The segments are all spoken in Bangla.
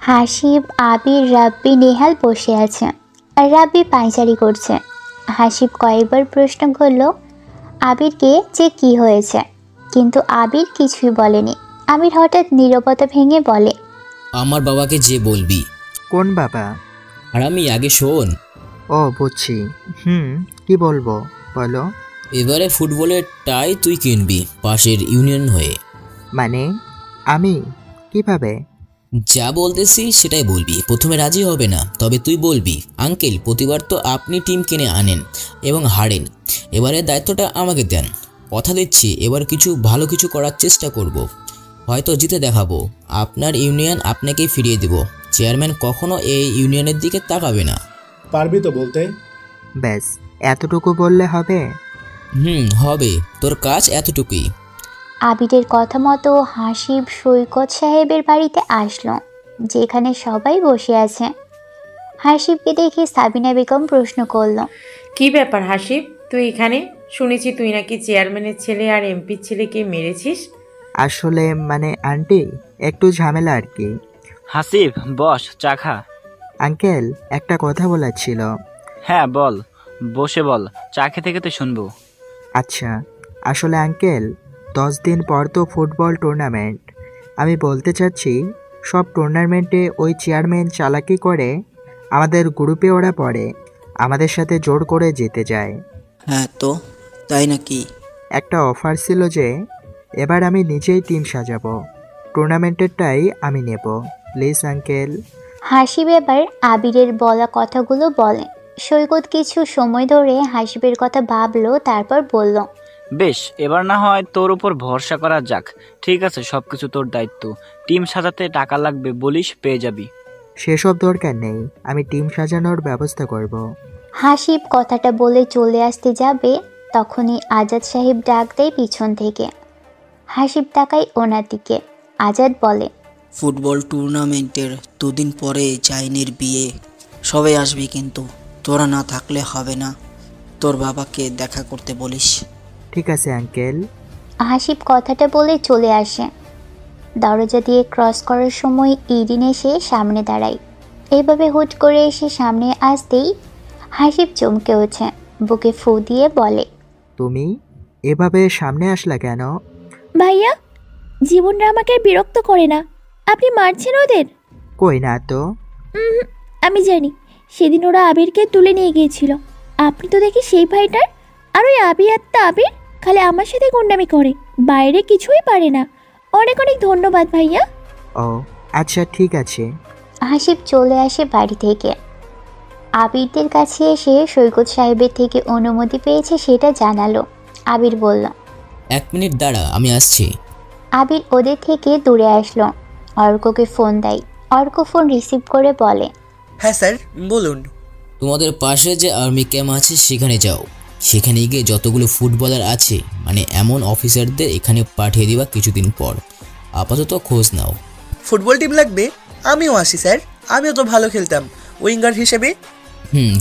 হাসিব, আবির, রাব্বি, নেহাল বসে আছে আর রাব্বি পায়চারি করছে। হাসিব কয়েকবার প্রশ্ন করল আবিরকে যে কি হয়েছে, কিন্তু আবির কিছুই বলেনি। আবির হঠাৎ নীরবতা ভেঙে বলে, আমার বাবাকে যে বলবি। কোন বাবা? আর আমি আগে শোন। ও বুঝছি। কি বলবো বলো। এবারে ফুটবলের টাই তুই কিনবি পাশের ইউনিয়ন হয়ে। মানে আমি কিভাবে? যা বলতেছি সেটাই বলবি। প্রথমে রাজি হবে না, তবে তুই বলবি আঙ্কেল প্রতিবার তো আপনি টিম কিনে আনেন এবং হারেন, এবারে দায়িত্বটা আমাকে দেন। কথা দিচ্ছি এবার ভালো কিছু করার চেষ্টা করব, হয়তো জিতে দেখাবো। আপনার ইউনিয়ন আপনাকেই ফিরিয়ে দেব। চেয়ারম্যান কখনো এই ইউনিয়নের দিকে তাকাবে না। পারবি তো বলতে? ব্যাস এতটুকু বললে হবে? হবে, তোর কাজ এতটুকুই। আবিরের কথা মতো হাসিব সৈকত সাহেবের বাড়িতে আসলো, যেখানে সবাই বসে আছে। হাসিবকে দেখে সাবিনা বেগম প্রশ্ন করলো, কি ব্যাপার হাসিব, তুই এখানে? শুনেছি তুই নাকি চেয়ারম্যানের ছেলে আর এমপির ছেলেকে মেরেছিস। আসলে মানে আন্টি, একটু ঝামেলা আর কি। হাসিব বস, চা খা। আঙ্কেল একটা কথা বলার ছিল। হ্যাঁ বল, বসে বল, চা খেতে খেতে শুনবো। আচ্ছা, আসলে আঙ্কেল 10 দিন পর তো ফুটবল টুর্নামেন্ট। আমি বলতে চাচ্ছি সব টুর্নামেন্টে ওই চেয়ারম্যান চালাকি করে আমাদের গ্রুপে ওরা পড়ে, আমাদের সাথে জোর করে যেতে যায়। হ্যাঁ তো, তাই নাকি? একটা অফার ছিল যে এবার আমি নিজেই টিম সাজাবো, টুর্নামেন্টেরটাই আমি নেব। Please uncle. হাসিব এবার আবিরের বলা কথাগুলো বলে। সৈকত কিছু সময় ধরে হাসিবের কথা ভাবলো, তারপর বলল, বেশ, এবার না হয় তোর উপর ভরসা করা যাক। ঠিক আছে, সবকিছু তোর দায়িত্ব। টিম সাজাতে টাকা লাগবে বলিস, পেয়ে যাবি। সেসব দরকার নেই, আমি টিম সাজানোর ব্যবস্থা করব। হাসিব কথাটা বলে চলে আসতে যাবে, তখনই আজাদ সাহেব ডাক দেয় পিছন থেকে। হাসিব তাকায় ওনার দিকে। আজাদ বলে, ফুটবল টুর্নামেন্টের দুদিন পরে জাইনের বিয়ে, সবাই আসবি কিন্তু তোরা না থাকলে হবে না। তোর বাবাকে দেখা করতে বলিস। ঠিক আছে আঙ্কেল। হাসিব কথাটা বলে চলে আসে। দরজা দিয়ে ক্রস করার সময় ইরিন এসে সামনে দাঁড়ায়। এভাবে হুট করে এসে সামনে আসতেই হাসিব চমকে ওঠে, বুকে ফু দিয়ে বলে, তুমি এভাবে সামনে আসলা কেন? ভাইয়া, জীবনটা আমাকে বিরক্ত করে না। আপনি মারছেন ওদের? কই না তো। আমি জানি, সেদিন ওরা আবিরকে তুলে নিয়ে গিয়েছিল। আপনি তো দেখি সেই ভাইটার। আর ওই আবির খালি আমার সাথে গুন্ডামি করে, বাইরে কিছুই পারে না। অনেক অনেক ধন্যবাদ ভাইয়া। ও আচ্ছা, ঠিক আছে। হাসিব চলে আসে বাড়ি থেকে। আবিরদের কাছে এসে সৈকত সাহেবের থেকে অনুমতি পেয়েছে সেটা জানালো। আবির বলল, 1 মিনিট দাঁড়া, আমি আসছি। আবির ওদের থেকে দূরে আসলো। অর্ককে ফোন দেয়। অর্ক ফোন রিসিভ করে বলে, হ্যাঁ স্যার বলুন। তোমাদের পাশে যে আর্মি ক্যাম্প আছে সেখানে যাও। সেখানে গিয়ে যতগুলো ফুটবলার আছে, মানে এমন অফিসারদের এখানে পাঠিয়ে দিবা কিছুদিন পর। আপাতত খোঁজ নাও। ফুটবল টিম লাগবে? আমিও আসি স্যার, আমিও তো ভালো খেলতাম উইঙ্গার হিসেবে।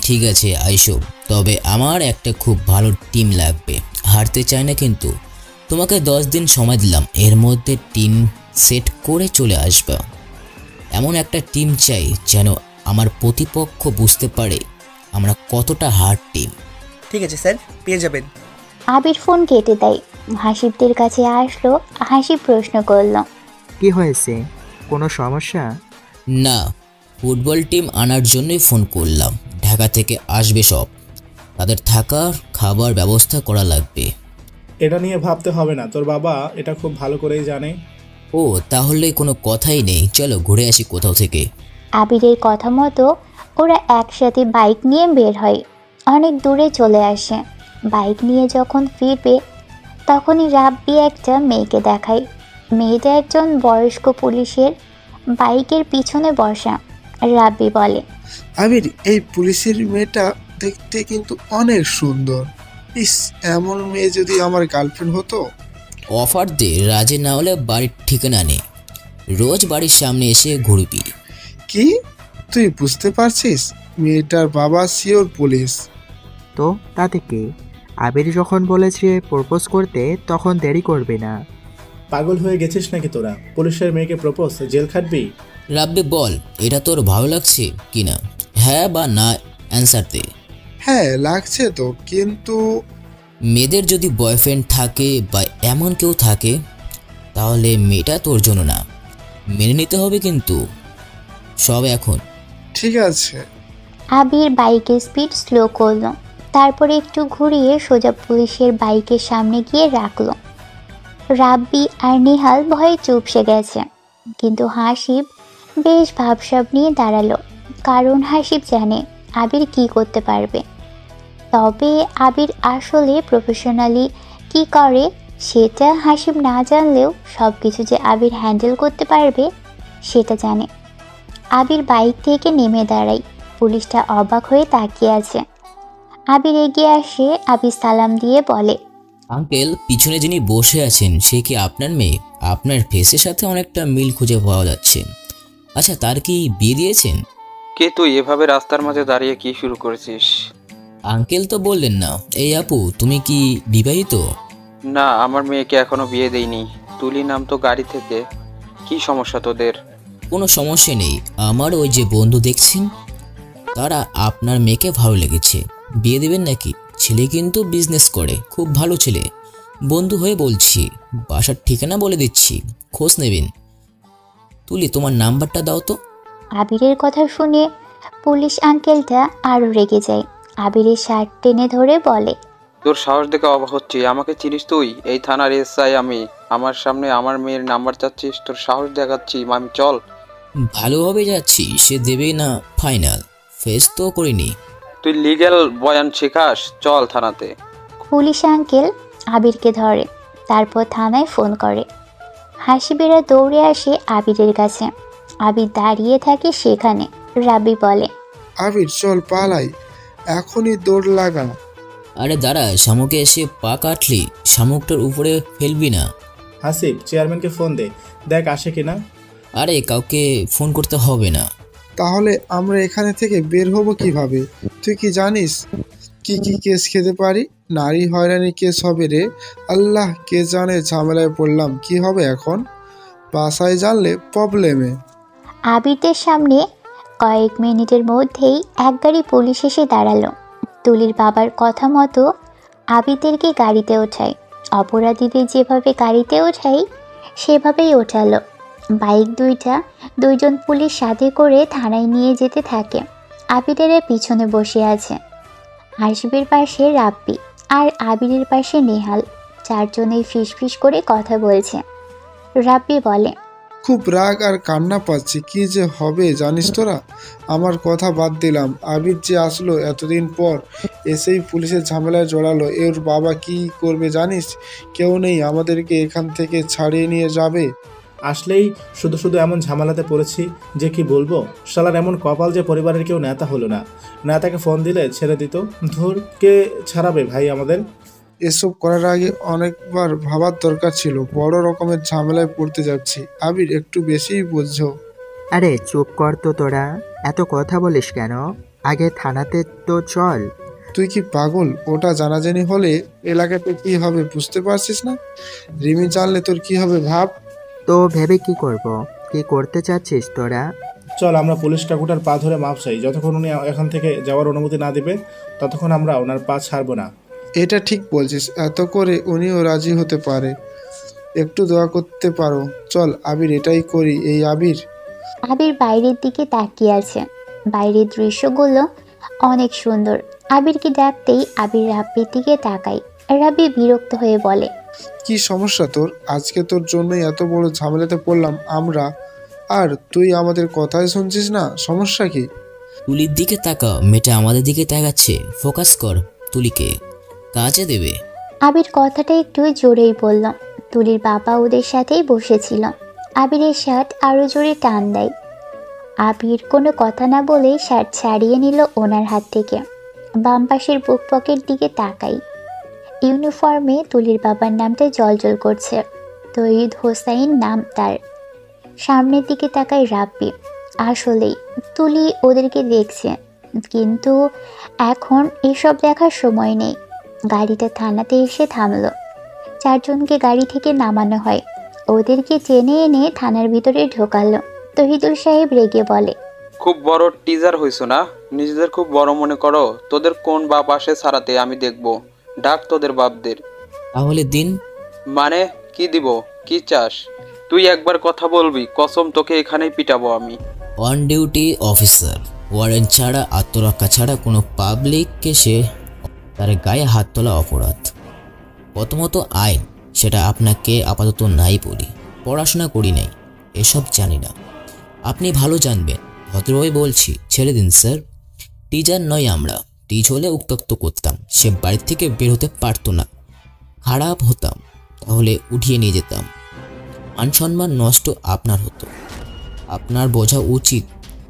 ঠিক আছে আইসো, তবে আমার একটা খুব ভালো টিম লাগবে। হারতে চাই না কিন্তু। তোমাকে 10 দিন সময় দিলাম, এর মধ্যে টিম সেট করে চলে আসবে। এমন একটা টিম চাই যেন আমার প্রতিপক্ষ বুঝতে পারে আমরা কতটা হার্ড টিম। ঠিক আছে স্যার, পেয়ে যাবেন। আবির ফোন কেটে দেয়। হাসিবদের কাছে আসলো। হাসিব প্রশ্ন করল, কি হয়েছে, কোনো সমস্যা? না, ফুটবল টিম আনার জন্যই ফোন করলাম। ঢাকা থেকে আসবে সব, তাদের থাকার খাবার ব্যবস্থা করা লাগবে। এটা নিয়ে ভাবতে হবে না, তোর বাবা এটা খুব ভালো করেই জানে। ও তাহলে কোনো কথাই নেই, চলো ঘুরে আসি কোথাও থেকে। আবিরের কথা মতো ওরা একসাথে বাইক নিয়ে বের হয়। অনেক দূরে চলে আসে। বাইক নিয়ে যখন ফিরবে তখনই রাব্বি একটা মেয়েকে দেখায়। মেয়েটা একজন বয়স্ক পুলিশের বাইকের পিছনে বসা। রাব্বি বলে, আবির, এই পুলিশের মেয়েটা দেখতে কিন্তু অনেক সুন্দর। ইস, এমন মেয়ে যদি আমার গার্লফ্রেন্ড হতো। অফার দে, রাজি না হলে বাড়ির ঠিকানা নেই, রোজ বাড়ির সামনে এসে ঘুরবি। কি তুই বুঝতে পারছিস? মেয়েটার বাবা সিওর পুলিশ। তো তাতে কি? আবির যখন বলেছে প্রপোজ করতে, তখন দেরি করবে না। পাগল হয়ে গেছিস নাকি তোরা? পুলিশের মেয়েকে প্রপোজ, জেল খাটবি? রাব্বি বল, এটা তোর ভালো লাগছে কিনা? হ্যাঁ বা না অ্যান্সার দে। হ্যাঁ লাগছে তো, কিন্তু মেয়েদের যদি বয়ফ্রেন্ড থাকে বা এমন কেউ থাকে তাহলে মেয়েটা তোর জন্য না, মেনে নিতে হবে কিন্তু সব এখন। ঠিক আছে। আবির বাইকের স্পিড স্লো করলো, তারপরে একটু ঘুরিয়ে সোজা পুলিশের বাইকের সামনে গিয়ে রাখলো। রাব্বি আর নিহাল ভয়ে চুপসে গেছে, কিন্তু হাসিব বেশ ভাবসাব নিয়ে দাঁড়ালো, কারণ হাসিব জানে আবির কি করতে পারবে। তবে আবির আসলে প্রফেশনালি কি করে সেটা হাসিব না জানলেও সব কিছু যে আবির হ্যান্ডেল করতে পারবে সেটা জানে। আবির বাইক থেকে নেমে দাঁড়ায়, পুলিশটা অবাক হয়ে তাকিয়ে আছে। আবির এগিয়ে আসে, আবির সালাম দিয়ে বলে, আঙ্কেল, পিছনে যিনি বসে আছেন সে কি আপনার মেয়ে? আপনার ফেসের সাথে অনেকটা মিল খুঁজে পাওয়া যাচ্ছে। আচ্ছা, তার কি বিয়ে দিয়েছেন? কে তুই? এভাবে রাস্তার মাঝে দাঁড়িয়ে কি শুরু করেছিস? আঙ্কেল তো বললেন না। এই আপু, তুমি কি বিবাহিত? না, আমার মেয়েকে এখনো বিয়ে দেইনি। তুলি নাম তো গাড়ি থেকে। কি সমস্যা তোদের? কোনো সমস্যা নেই, আমার ওই যে বন্ধু দেখছেন তারা আপনার মেয়েকে ভালো লেগেছে, বিয়ে দেবেন নাকি? ছেলে কিন্তু বিজনেস করে, খুব ভালো ছেলে। বন্ধু হয়ে বলছি, বাসার ঠিকানা বলে দিচ্ছি, খোঁজ নেবেন। তুলি, তোমার নাম্বারটা দাও তো। আবিরের কথা শুনে পুলিশ আঙ্কেলটা আরও রেগে যায়। আবিরের শার্ট টেনে ধরে বলে, তোর সাহস দেখে অবাক হচ্ছি। আমাকে চিনিস তুই? এই থানার এসআই আমি। আমার সামনে আমার মেয়ের নাম্বার চাচ্ছিস? তোর সাহস দেখাচ্ছি আমি। চল। ভালোভাবে যাচ্ছি, সে দেবেই না ফাইনাল। ফেস তো করিনি। তুই লিগ্যাল বয়ান শেখাস? চল থানাতে। পুলিশ আঙ্কেল আবিরকে ধরে, তারপর থানায় ফোন করে। হাসিবেরা দৌড়ে আসে আবিরের কাছে। আবির দাঁড়িয়ে থাকে সেখানে। রাব্বি বলে, আবির চল পালাই, এখনই দৌড় লাগা। আরে দাঁড়া, শামুকে এসে পা কাটলি, শামুকটার উপরে ফেলবি না। হাসিব, চেয়ারম্যানকে ফোন দে, দেখ আসে কিনা। আরে কাউকে ফোন করতে হবে না। তাহলে আমরা এখানে থেকে বের হব কিভাবে? তুই কি জানিস কি কি কেস খেতে পারি? নারী হয়রানি কেস হবে রে। আল্লাহ, কে জানে ঝামেলায় পড়লাম, কি হবে এখন? বাসায় জানলে প্রবলেমে। আবিরদের সামনে কয়েক মিনিটের মধ্যেই এক গাড়ি পুলিশ এসে দাঁড়ালো। তুলির বাবার কথা মতো আবিরদেরকে গাড়িতে ওঠায়। অপরাধীদের যেভাবে গাড়িতে ওঠায় সেভাবেই ওঠালো। বাইক দুইজন পুলিশ সাথে করে থানায় নিয়ে যেতে থাকে। আবিরের পিছনে বসে আছে। হাসিবের পাশে রাব্বি আর আবিরের পাশে নেহাল। চারজনেই ফিসফিস করে কথা বলছে। রাব্বি বলে, খুব রাগ আর কান্না পাচ্ছি, কি যে হবে জানিস তোরা? আমার কথা বাদ দিলাম, আবির যে আসলো এতদিন পর, এসেই পুলিশের ঝামেলায় জড়ালো। এর বাবা কি করবে জানিস? কেউ নেই, আমাদেরকে এখান থেকে ছাড়িয়ে নিয়ে যাবে। আসলেই শুধু শুধু এমন ঝামেলাতে পড়েছি যে কি বলবো। শালার এমন কপাল যে পরিবারের কেউ নেতা হলো না। নেতাকে ফোন দিলে ছেড়ে দিত। ধুর, কে ছাড়াবে ভাই আমাদের? এসব করার আগে অনেকবার ভাবার দরকার ছিল। বড় রকমের ঝামেলায় পড়তে যাচ্ছি। আবির একটু বেশিই বুঝছো। আরে চুপ কর তো তোরা, এত কথা বলিস কেন? আগে থানাতে তো চল। তুই কি পাগল? ওটা জানাজানি হলে এলাকাতে কি হবে বুঝতে পারছিস না? রিমি জানলে তোর কি হবে ভাব। তো ভেবে কি করব? কি করতে চাচ্ছিস তোরা? চল আমরা পুলিশ কাকুটার পা ধরে মাপ চাই। যতক্ষণ উনি এখান থেকে যাওয়ার অনুমতি না দিবে ততক্ষণ আমরা ওনার পা ছাড়বো না। এটা ঠিক বলছিস, এত করে উনিও রাজি হতে পারে। একটু দোয়া করতে পারো। চল আবির, এটাই করি। এই আবির। আবির বাইরের দিকে তাকিয়ে আছে। বাইরের দৃশ্যগুলো অনেক সুন্দর। আবিরকে ডাকতেই আবির রাব্বির দিকে তাকায়। রাব্বি বিরক্ত হয়ে বলে, কি সমস্যা তোর? আজকে তোর জন্যই এত বড় ঝামেলাতে পড়লাম আমরা, আর তুই আমাদের কথাই শুনছিস না। সমস্যা কি? তুলির দিকে তাকা, মেয়েটা আমাদের দিকে তাকাচ্ছে। ফোকাস কর, তুলিকে কাজে দেবে। আবির কথাটা একটু জোরেই বলল। তুলির বাবা ওদের সাথেই বসেছিল। আবিরের শার্ট আরও জোরে টান দেয়। আবির কোনো কথা না বলেই শার্ট ছাড়িয়ে নিল ওনার হাত থেকে। বাম পাশের বুক পকেট দিকে তাকাই। ইউনিফর্মে তুলির বাবার নামটা জলজল করছে। তৈয়দ হোসাইন নাম তার। সামনের দিকে তাকাই রাব্বি। আসলেই তুলি ওদেরকে দেখছে, কিন্তু এখন এসব দেখার সময় নেই। গাড়িটা থানাতে এসে থামলো। চারজনকে গাড়ি থেকে নামানো হয়। ওদেরকে টেনে এনে থানার ভিতরে ঢোকালো। তহিদুল সাহেব রেগে বলে, খুব বড় টিজার হইছো না, নিজেদের খুব বড় মনে করো। তোদের কোন বাপ আসে ছাড়াতে আমি দেখব। ডাক তোদের বাপদের। তাহলে দিন। মানে কি দিব? কি চাস? তুই একবার কথা বলবি, কসম তোকে এখানেই পিটাবো আমি। অন ডিউটি অফিসার, ওয়ারেন্ট ছাড়া, আত্মরক্ষা ছাড়া কোনো পাবলিককে সে তার গায়ে হাত তোলা অপরাধ। প্রথমত আইন, সেটা আপনাকে আপাতত নাই বলি, পড়াশোনা করি নাই, এসব জানি না। আপনি ভালো জানবেন, ভদ্রভাবে বলছি, ছেড়ে দিন স্যার। টিচার নয় আমরা, টিচ হলে উত্ত্যক্ত করতাম, সে বাড়ি থেকে বের হতে পারতো না, খারাপ হতাম, তাহলে উঠিয়ে নিয়ে যেতাম, মান-সম্মান নষ্ট আপনার হতো। আপনার বোঝা উচিত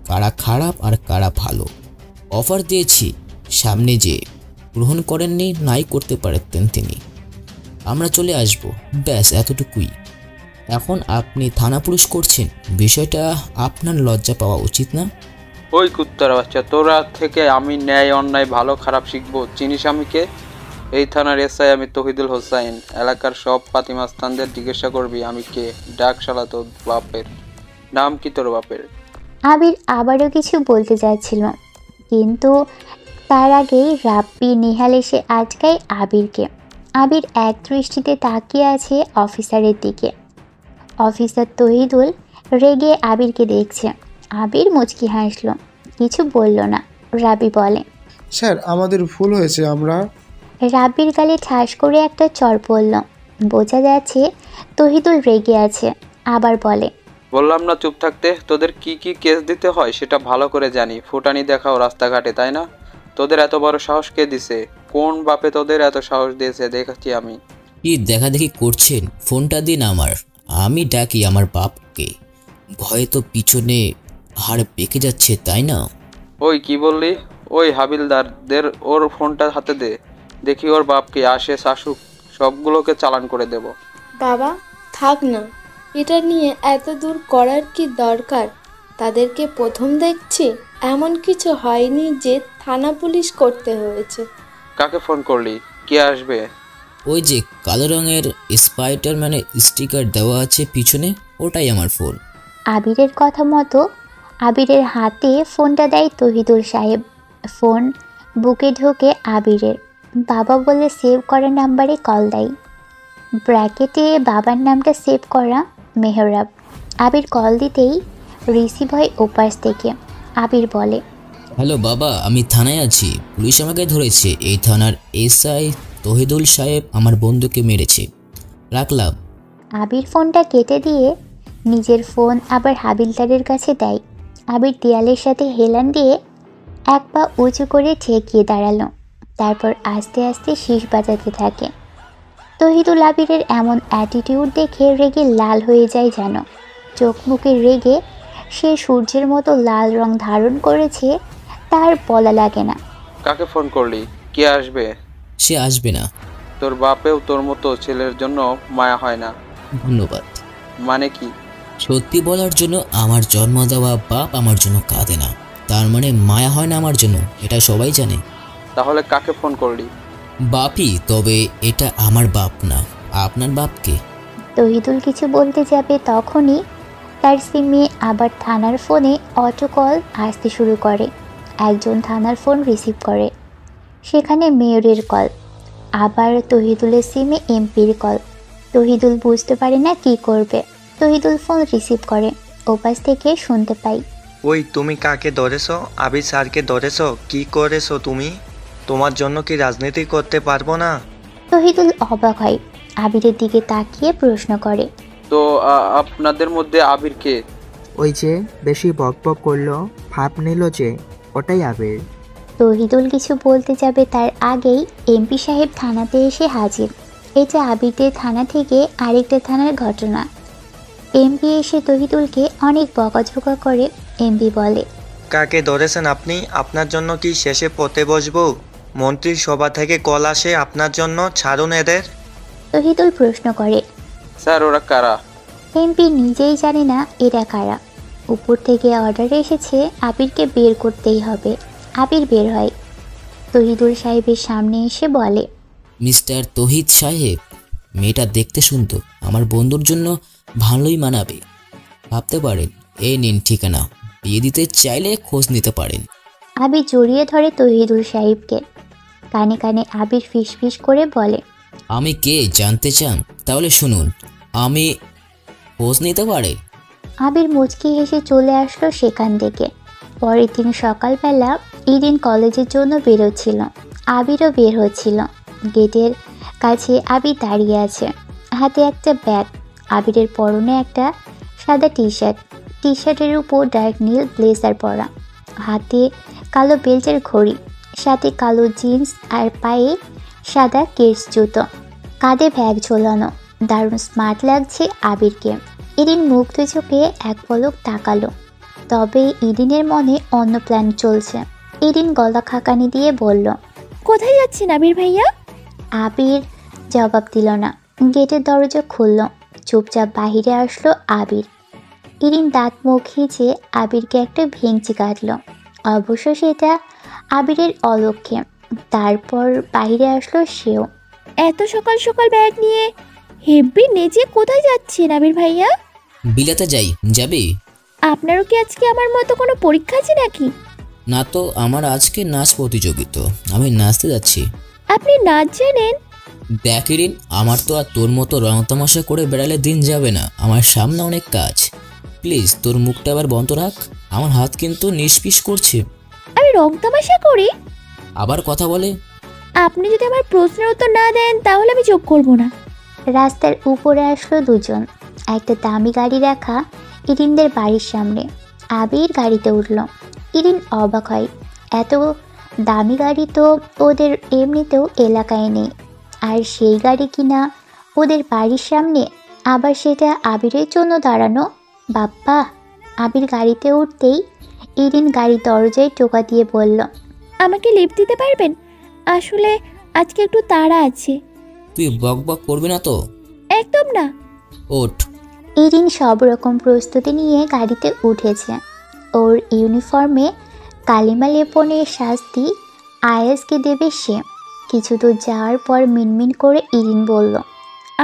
কারা খারাপ আর কারা ভালো। অফার দিয়েছি সামনে, যে গ্রহণ করেননি, নাই করতে পারতেন তিনি। আমরা চলে আসব, ব্যাস এতটুকুই। এখন আপনি থানা পুলিশ করছেন, বিষয়টা আপনার লজ্জা পাওয়া উচিত না? ওই কুত্তার বাচ্চা, তোরা থেকে আমি ন্যায় অন্যায় ভালো খারাপ শিখবো। চিনিস আমি কে? এই থানার এসআই আমি তহিদুল হোসাইন। এলাকার সব পাতিমাস্তানদের জিজ্ঞাসা করবি আমি কে। ডাক শালা তোর বাপের। নাম কি তোর বাপের? আবির আবারও কিছু বলতে চাইছিল, কিন্তু তার আগেই রাব্বি নিহাল এসে আটকায় আবিরকে। আবির এক দৃষ্টিতে তাকিয়ে আছে অফিসারের দিকে। অফিসার তহিদুল রেগে আবিরকে দেখছে। আবির মুচকি হাসল, কিছু বলল না। রাব্বি বলে, স্যার আমাদের ভুল হয়েছে, আমরা। রাব্বির গালে ঠাস করে একটা চর পড়ল। বোঝা যাচ্ছে তহিদুল রেগে আছে। আবার বলে, বললাম না চুপ থাকতে। তোদের কি কি কেস দিতে হয় সেটা ভালো করে জানি। ফুটানি দেখাও রাস্তাঘাটে, তাই না? তোদের এত বড় সাহস কে দিছে? কোন বাপে তোদের এত সাহস দিয়েছে দেখাচ্ছি আমি। কি দেখা দেখি করছেন? ফোনটা দিন আমার, আমি ডাকি আমার বাপকে। ভয়ে তো পিছনে হাড় পেকে যাচ্ছে, তাই না? ওই কি বললি? ওই হাবিলদারদের ওর ফোনটা হাতে দে, দেখি ওর বাপকে আসে শাসুক, সবগুলোকে চালান করে দেব। বাবা থাক না, এটা নিয়ে এত দূর করার কি দরকার? তাদেরকে প্রথম দেখছি, এমন কিছু হয়নি যে থানা পুলিশ করতে হয়েছে। কাকে ফোন করলি? কে আসবে? ওই যে কালো রঙের স্পাইডারম্যানের স্টিকার দেওয়া আছে পিছনে, ওটাই আমার ফোন। আবিরের কথা মতো আবিরের হাতে ফোনটা দেয় তহিদুল সাহেব। ফোন বুকে ঢোকে আবিরের। বাবা বলে সেভ করা নাম্বারে কল দেয়। ব্র্যাকেটে বাবার নামটা সেভ করা মেহরাব। আবির কল দিতেই রিসিভ হয় ওপাশ থেকে। আবির বলে, হ্যালো বাবা, আমি থানায় আছি, পুলিশ আমাকে ধরেছে। এই থানার এসআই তহিদুল সাহেব আমার বন্ধুকে মেরেছে, রাখলাম। আবির ফোনটা কেটে দিয়ে নিজের ফোন আবার হাবিলদারের কাছে দেয়। আবির দেয়ালের সাথে হেলান দিয়ে এক পা উঁচু করে ঠেকিয়ে দাঁড়ালো, তারপর আস্তে আস্তে শীষ বাজাতে থাকে। তহিদুল আবিরের এমন অ্যাটিটিউড দেখে রেগে লাল হয়ে যায় যেন। চোখ মুখে রেগে সে সূর্যের মতো লাল রং ধারণ করেছে, তার বলা লাগে না। কাকে ফোন করলি? কে আসবে? সে আসবে না। তোর বাপেও তোর মতো ছেলের জন্য মায়া হয় না। ধন্যবাদ। মানে কি? সত্যি বলার জন্য আমার জন্ম দেওয়া বাপ আমার জন্য কাঁদে না, তার মানে মায়া হয় না আমার জন্য, এটা সবাই জানে। তাহলে কাকে ফোন করলি? বাপই, তবে এটা আমার বাপ না। আপনার বাপকে? তহিদুল কিছু বলতে যাবে তখনই তার সিমে আবার থানার ফোনে অটো কল আসতে শুরু করে। একজন থানার ফোন রিসিভ করে, সেখানে মেয়রের কল। আবার তহিদুলের সিমে এমপির কল। তহিদুল বুঝতে পারে না কি করবে। তহিদুল ফোন রিসিভ করে, ওপাশ থেকে শুনতে পাই, ওই তুমি কাকে ধরেছো? আবির স্যারকে ধরেছো? কি করেছো তুমি? তোমার জন্য কি রাজনীতি করতে পারবো না? তহিদুল অবাক হয়, আবিরের দিকে তাকিয়ে প্রশ্ন করে, তো আপনাদের মধ্যে আবির কে? ওই যে বেশি বকবক করলো, ভাব নিল যে, ওটাই আবির। তহিদুল কিছু বলতে যাবে তার আগেই এমপি সাহেব থানাতে এসে হাজির। এটা আবিরদের থানা থেকে আরেকটা থানার ঘটনা। এমপি এসে তহিদুলকে অনেক বকাঝকা করে। এমপি বলে, কাকে ধরেছেন আপনি? আপনার জন্য কি শেষে পথে বসবো? মন্ত্রীর সভা থেকে কল আসে আপনার জন্য, ছাড়ুন এদের। তহিদুল প্রশ্ন করে, স্যার ওরা কারা? এমপি নিজেই জানে না এরা কারা। উপর থেকে অর্ডার এসেছে আবিরকে বের করতেই হবে। আবির বের হয়, তহিদুল সাহেবের সামনে এসে বলে, মিস্টার তহিদ সাহেব, মেয়েটা দেখতে শুনতো, আমার বন্ধুর জন্য ভালোই মানাবে। ভাবতে পারেন এই নিন ঠিকানা, বিয়ে দিতে চাইলে খোঁজ নিতে পারেন। আবির জড়িয়ে ধরে তহিদুল সাহেবকে। কানে কানে আবির ফিসফিস করে বলে, আমি কে জানতে চান? তাহলে শুনুন, আমি খোঁজ নিতে পারে। আবির মুচকি হেসে চলে আসলো সেখান থেকে। পরের দিন সকালবেলা ইরিন কলেজের জন্য বেরোচ্ছিল, আবিরও বের হচ্ছিল। গেটের কাছে আবির দাঁড়িয়ে আছে, হাতে একটা ব্যাগ। আবিরের পরনে একটা সাদা টি শার্টের উপর ডার্ক নীল ব্লেজার পরা, হাতে কালো বেল্টের ঘড়ি, সাথে কালো জিন্স আর পায়ে সাদা কেডস জুতো, কাঁধে ব্যাগ ঝোলানো। দারুণ স্মার্ট লাগছে আবিরকে। ইরিন মুগ্ধ চোখে এক পলক তাকালো, তবে ইরিনের মনে অন্য প্ল্যান চলছে। ইরিন গলা খাকানি দিয়ে বলল, কোথায় যাচ্ছেন আবির ভাইয়া? আবির জবাব দিল না। গেটের দরজা খুলল, চুপচাপ বাহিরে আসলো আবির। ইরিন দাঁত মুখ খিঁচে আবিরকে একটা ভেঙচি কাটল, অবশ্য সেটা আবিরের অলক্ষ্যে। তারপর বাহিরে আসলো সেও। এত সকাল সকাল ব্যাগ নিয়ে হেব্বি নেচে কোথায় যাচ্ছেন আবির ভাইয়া? বিলাতে যাই, যাবি? আপনারও কি আজকে আমার মতো কোনো পরীক্ষা আছে নাকি? না তো, আমার আজকে নাচ প্রতিযোগিতা, আমি নাচতে যাচ্ছি। আপনি নাচ জানেন? দেখ ইরিন, আমার তো আর তোর মতো রং তামাশা করে বেড়ালে দিন যাবে না। আমার সামনে অনেক কাজ। প্লিজ তোর মুখটা আবার বন্ধ রাখ, আমার হাত কিন্তু নিষ্পিস করছে। আমি রং তামাশা করি? আবার কথা বলে। আপনি যদি আমার প্রশ্নের উত্তর না দেন তাহলে আমি চোখ করব না। রাস্তার উপরে আসলো দুজন। একটা দামি গাড়ি রাখা ইরিনদের বাড়ির সামনে। আবির গাড়িতে উঠল। ইরিন অবাক হয়, এত দামি গাড়ি তো ওদের এমনিতেও এলাকায় নেই, আর সেই গাড়ি কিনা ওদের বাড়ির সামনে, আবার সেটা আবিরের জন্য দাঁড়ানো। বাপ্পা! আবির গাড়িতে উঠতেই ইরিন গাড়ির দরজায় টোকা দিয়ে বলল, আমাকে লিফট দিতে পারবেন? আসলে আজকে একটু তাড়া আছে। তুই বক বক করবি না তো? একদম না। ওঠ। ইরিন সব রকম প্রস্তুতি নিয়ে গাড়িতে উঠেছে। ওর ইউনিফর্মে কালিমা লেপনের শাস্তি আয়াজকে দেবে সে। কিছু দূর যাওয়ার পর মিনমিন করে ইরিন বলল,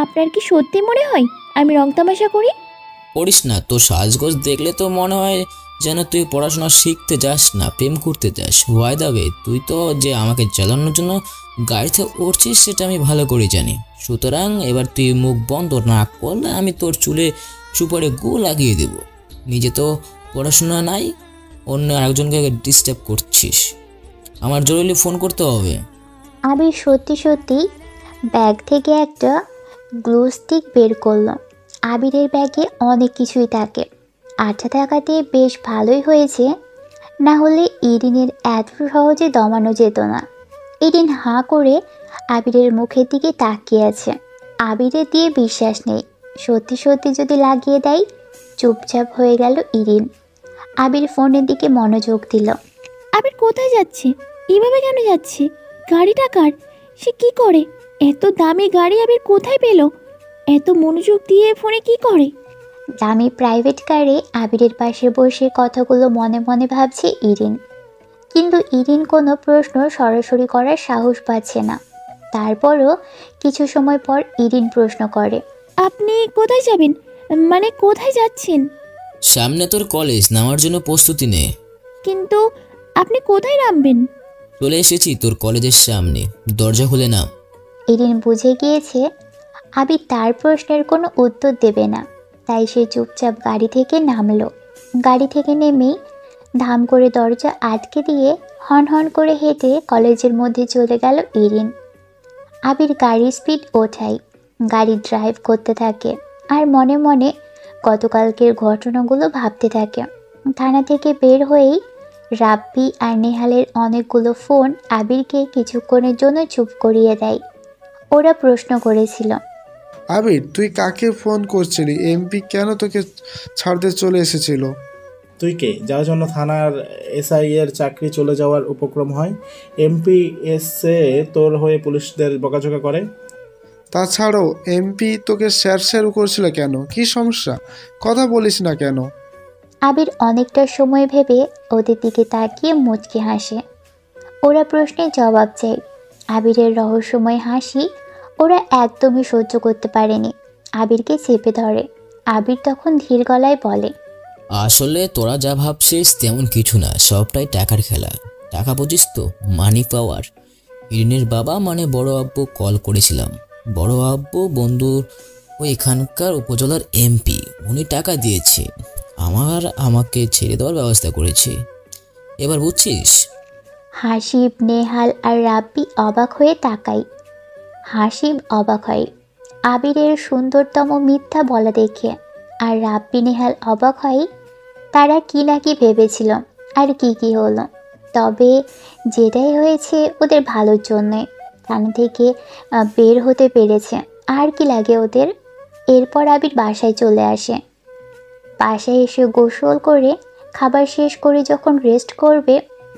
আপনার কি সত্যি মনে হয় আমি রং তামাশা করি? করিস না, তোর সাজগোজ দেখলে তো মনে হয় যেন তুই পড়াশোনা শিখতে যাস না, প্রেম করতে যাস। ওয়াই দাবে, তুই তো যে আমাকে জ্বালানোর জন্য গাড়িতে উঠছিস সেটা আমি ভালো করে জানি। সুতরাং এবার তুই মুখ বন্ধ না করলে আমি তোর চুলে সুপারে গু লাগিয়ে দেব। নিজে তো পড়াশোনা নাই, অন্য আরেকজনকে ডিস্টার্ব করছিস। আমার জরুরি ফোন করতে হবে। আবির সত্যি সত্যি ব্যাগ থেকে একটা গ্লু স্টিক বের করলো। আবিরের ব্যাগে অনেক কিছুই থাকে, আঠা থাকাতে বেশ ভালোই হয়েছে, না হলে ইরিনের এত সহজে দমানো যেত না। ইরিন হাঁ করে আবিরের মুখের দিকে তাকিয়ে আছে। আবিরের দিয়ে বিশ্বাস নেই, সত্যি সত্যি যদি লাগিয়ে দেয়। চুপচাপ হয়ে গেল ইরিন। আবির ফোনের দিকে মনোযোগ দিল। আবির কোথায় যাচ্ছে? এভাবে কেন যাচ্ছে? গাড়িটা কার? সে কি করে? এত দামি গাড়ি আবির কোথায় পেল? এত মনোযোগ দিয়ে ফোনে কি করে? দামি প্রাইভেট কারে আবিরের পাশে বসে কথাগুলো মনে মনে ভাবছে ইরিন। কিন্তু ইরিন কোনো প্রশ্ন সরাসরি করার সাহস পাচ্ছে না। তারপরও কিছু সময় পর ইরিন প্রশ্ন করে, আপনি কোথায় যাবেন? মানে কোথায় যাচ্ছেন? সামনে তোর কলেজ, নামার জন্য প্রস্তুতি নে। কিন্তু আপনি কোথায় নামবেন? চলে এসেছি তোর কলেজের সামনে, দরজা খুলে নাম। ইরিন বুঝে গিয়েছে আবির তার প্রশ্নের কোনো উত্তর দেবে না, তাই সে চুপচাপ গাড়ি থেকে নামলো। গাড়ি থেকে নেমেই ধাম করে দরজা আটকে দিয়ে হন হন করে হেঁটে কলেজের মধ্যে চলে গেল ইরিন। আবির গাড়ির স্পিড ওঠায়, গাড়ি ড্রাইভ করতে থাকে আর মনে মনে গতকালকের ঘটনাগুলো ভাবতে থাকে। থানা থেকে বের হয়েই রাব্বি আর নেহালের অনেকগুলো ফোন আবিরকে কিছুক্ষণের জন্য চুপ করিয়ে দেয়। ওরা প্রশ্ন করেছিল, আবির তুই কাকে ফোন করছিলি? এমপি কেন তোকে ছাড়তে চলে এসেছিল? তুই কে যার জন্য থানার এসআই এর চাকরি চলে যাওয়ার উপক্রম হয়? এমপি এসে তোর হয়ে পুলিশদের বকাঝকা করে? তাছাড়াও এমপি তোকে স্যার করছিল কেন? কি সমস্যা? কথা বলিস না কেন? আবির অনেকটা সময় ভেবে ওদের দিকে তাকিয়ে মুচকি হাসে। ওরা প্রশ্নের জবাব চায়। আবিরের রহস্যময় হাসি ওরা একদমই সহ্য করতে পারেনি, আবিরকে চেপে ধরে। আবির তখন ধীর গলায় বলে, আসলে তোরা যা ভাবছিস তেমন কিছু না, সবটাই টাকার খেলা। টাকা বুঝিস তো, মানি পাওয়ার। ইরিনের বাবা মানে বড় আব্বু কল করেছিলাম। বড় আব্বু বন্ধুর ওই এখানকার উপজেলার এমপি, উনি টাকা দিয়েছে, আমাকে ছেড়ে দেওয়ার ব্যবস্থা করেছে। এবার বুঝছিস? হাসিব, নেহাল আর রাব্বি অবাক হয়ে তাকায়। হাসিব অবাক হয় আবিরের সুন্দরতম মিথ্যা বলা দেখে, আর রাব্বি নেহাল অবাক হয় তারা কি না কি ভেবেছিল আর কি হলো। তবে যেটাই হয়েছে ওদের ভালোর জন্যে, থানা থেকে বের হতে পেরেছে, আর কি লাগে ওদের। এরপর আবির বাসায় চলে আসে। বাসায় এসে গোসল করে খাবার শেষ করে যখন রেস্ট করবে,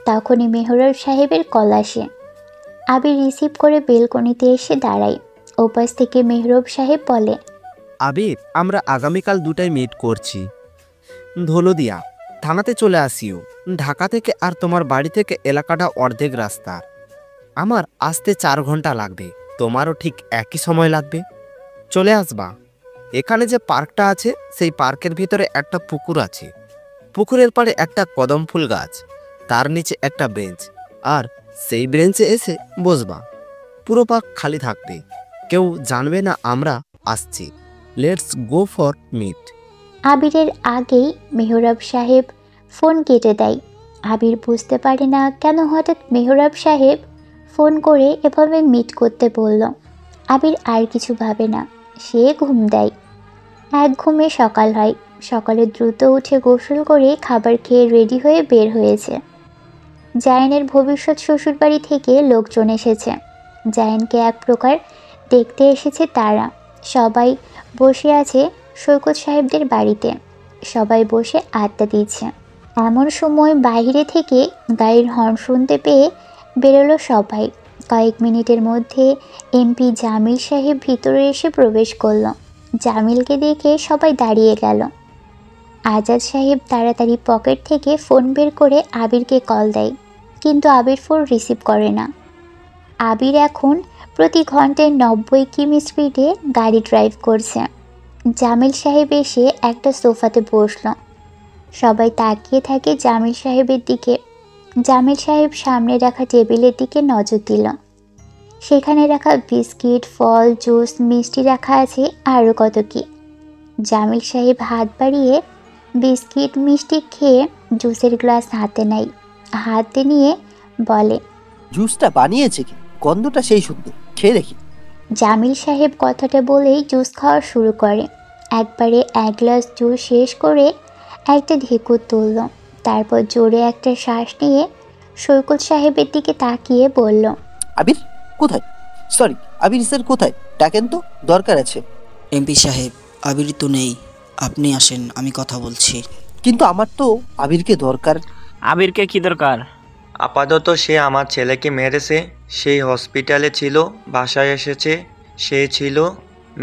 তখনই মেহরাব সাহেবের কল আসে। আবির রিসিভ করে বেলকনিতে এসে দাঁড়ায়। ওপাশ থেকে মেহরাব সাহেব বলে, আবির, আমরা আগামীকাল 2টায় মিট করছি। ধলদিয়া থানাতে চলে আসিও। ঢাকা থেকে আর তোমার বাড়ি থেকে এলাকাটা অর্ধেক রাস্তা। আমার আসতে 4 ঘন্টা লাগবে, তোমারও ঠিক একই সময় লাগবে। চলে আসবা। এখানে যে পার্কটা আছে সেই পার্কের ভিতরে একটা পুকুর আছে। পুকুরের পাড়ে একটা কদম ফুল গাছ, তার নিচে একটা বেঞ্চ, আর সেই বেঞ্চে এসে বসবা। পুরো পার্ক খালি থাকবে, কেউ জানবে না আমরা আসছি। Let's go for meet. আবিরের আগেই মেহরাব সাহেব ফোন কেটে দেয়। আবির বুঝতে পারে না কেন হঠাৎ মেহরাব সাহেব ফোন করে এভাবে মিট করতে বলল। আবির আর কিছু ভাবে না, সে ঘুম দেয়। এক ঘুমে সকাল হয়। সকালে দ্রুত উঠে গোসল করে খাবার খেয়ে রেডি হয়ে বের হয়েছে। জায়ানের ভবিষ্যৎ শ্বশুরবাড়ি থেকে লোকজন এসেছে। জায়ানকে এক প্রকার দেখতে এসেছে তারা। সবাই বসে আছে সৈকত সাহেবদের বাড়িতে। সবাই বসে আড্ডা দিচ্ছে। এমন সময় বাইরে থেকে গাড়ির হর্ন শুনতে পেয়ে বেরোলো সবাই। কয়েক মিনিটের মধ্যে এমপি জামিল সাহেব ভিতরে এসে প্রবেশ করলো। জামিলকে দেখে সবাই দাঁড়িয়ে গেল। আজাদ সাহেব তাড়াতাড়ি পকেট থেকে ফোন বের করে আবিরকে কল দেয়, কিন্তু আবির ফোন রিসিভ করে না। আবির এখন প্রতি ঘন্টায় 90 কিমি স্পিডে গাড়ি ড্রাইভ করছে। জামিল সাহেব এসে একটা সোফাতে বসলো। সবাই তাকিয়ে থাকে জামিল সাহেবের দিকে। জামিল সাহেব সামনে রাখা টেবিলের দিকে নজর দিল। সেখানে রাখা বিস্কিট, ফল, জুস, মিষ্টি রাখা আছে, আরও কত কি। জামিল সাহেব হাত বাড়িয়ে বিস্কিট মিষ্টি খেয়ে জুসের গ্লাস হাতে নেয়। হাতে নিয়ে বলে, জুসটা বানিয়েছে কি? গন্ধটা সেই সুন্দর, খেয়ে দেখি। জামিল সাহেব কথাটা বলেই জুস খাওয়া শুরু করে। একবারে 1 গ্লাস জুস শেষ করে একটা ঢেকুর তুলল। তারপর জোরে একটা শ্বাস নিয়ে সৈকত সাহেবের দিকে তাকিয়ে বলল, আবির কোথায়? সরি, আবির স্যার কোথায়? ডাকেন তো, দরকার আছে। এমপি সাহেব, আবির তো নেই, আপনি আসেন, আমি কথা বলছি। কিন্তু আমার তো আবিরকে দরকার। আবিরকে কি দরকার? আপাতত সে আমার ছেলেকে মেরেছে, সেই হসপিটালে ছিল, বাসায় এসেছে, সে ছিল,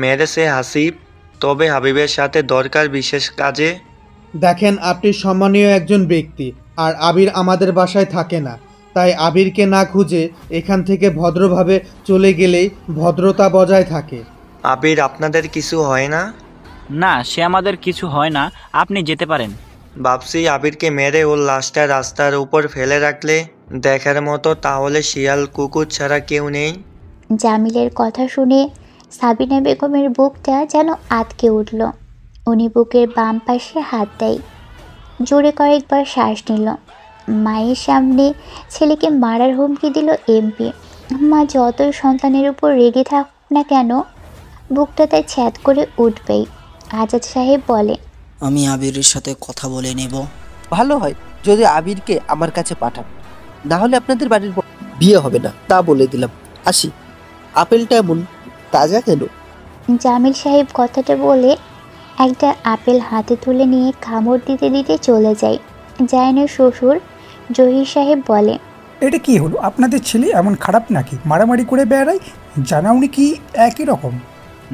মেরেছে হাসিব। তবে হাবিবের সাথে দরকার বিশেষ কাজে। দেখেন, আপনি সম্মানীয় একজন ব্যক্তি, আর আবির আমাদের বাসায় থাকে না। তাই আবিরকে না খুঁজে এখান থেকে ভদ্রভাবে চলে গেলেই ভদ্রতা বজায় থাকে। আবির আপনাদের কিছু হয় না? না, সে আমাদের কিছু হয় না, আপনি যেতে পারেন। ভাবছি আবিরকে মেরে ওর লাশটা রাস্তার উপর ফেলে রাখলে দেখার মতো, তাহলে শিয়াল কুকুর ছাড়া কেউ নেই। জামিলের কথা শুনে সাবিনা বেগমের বুকটা যেন আটকে উঠল। উনি বুকের বাম পাশে হাত দেয়, জোরে কয়েকবার শ্বাস নিল। মায়ের সামনে ছেলেকে মারার হুমকি দিল এমপি। মা যতই সন্তানের উপর রেগে থাক না কেন, বুকটা তাই ছ্যাদ করে উঠবেই। আজাদ সাহেব বলে, আমি আবিরের সাথে কথা বলে নেব। ভালো হয় যদি আবিরকে আমার কাছে পাঠান, না হলে আপনাদের বাড়ির বিয়ে হবে না, তা বলে দিলাম। আসি। আপেলটা এমন তাজা কেন? জামিল সাহেব কথাটা বলে একটা আপেল হাতে তুলে নিয়ে কামড় দিতে দিতে চলে যায়। জায়ানের শ্বশুর জহির সাহেব বলে, এটা কি হলো? আপনাদের ছেলে এমন খারাপ নাকি? মারামারি করে বেড়ায়, জানাউনি কি একই রকম?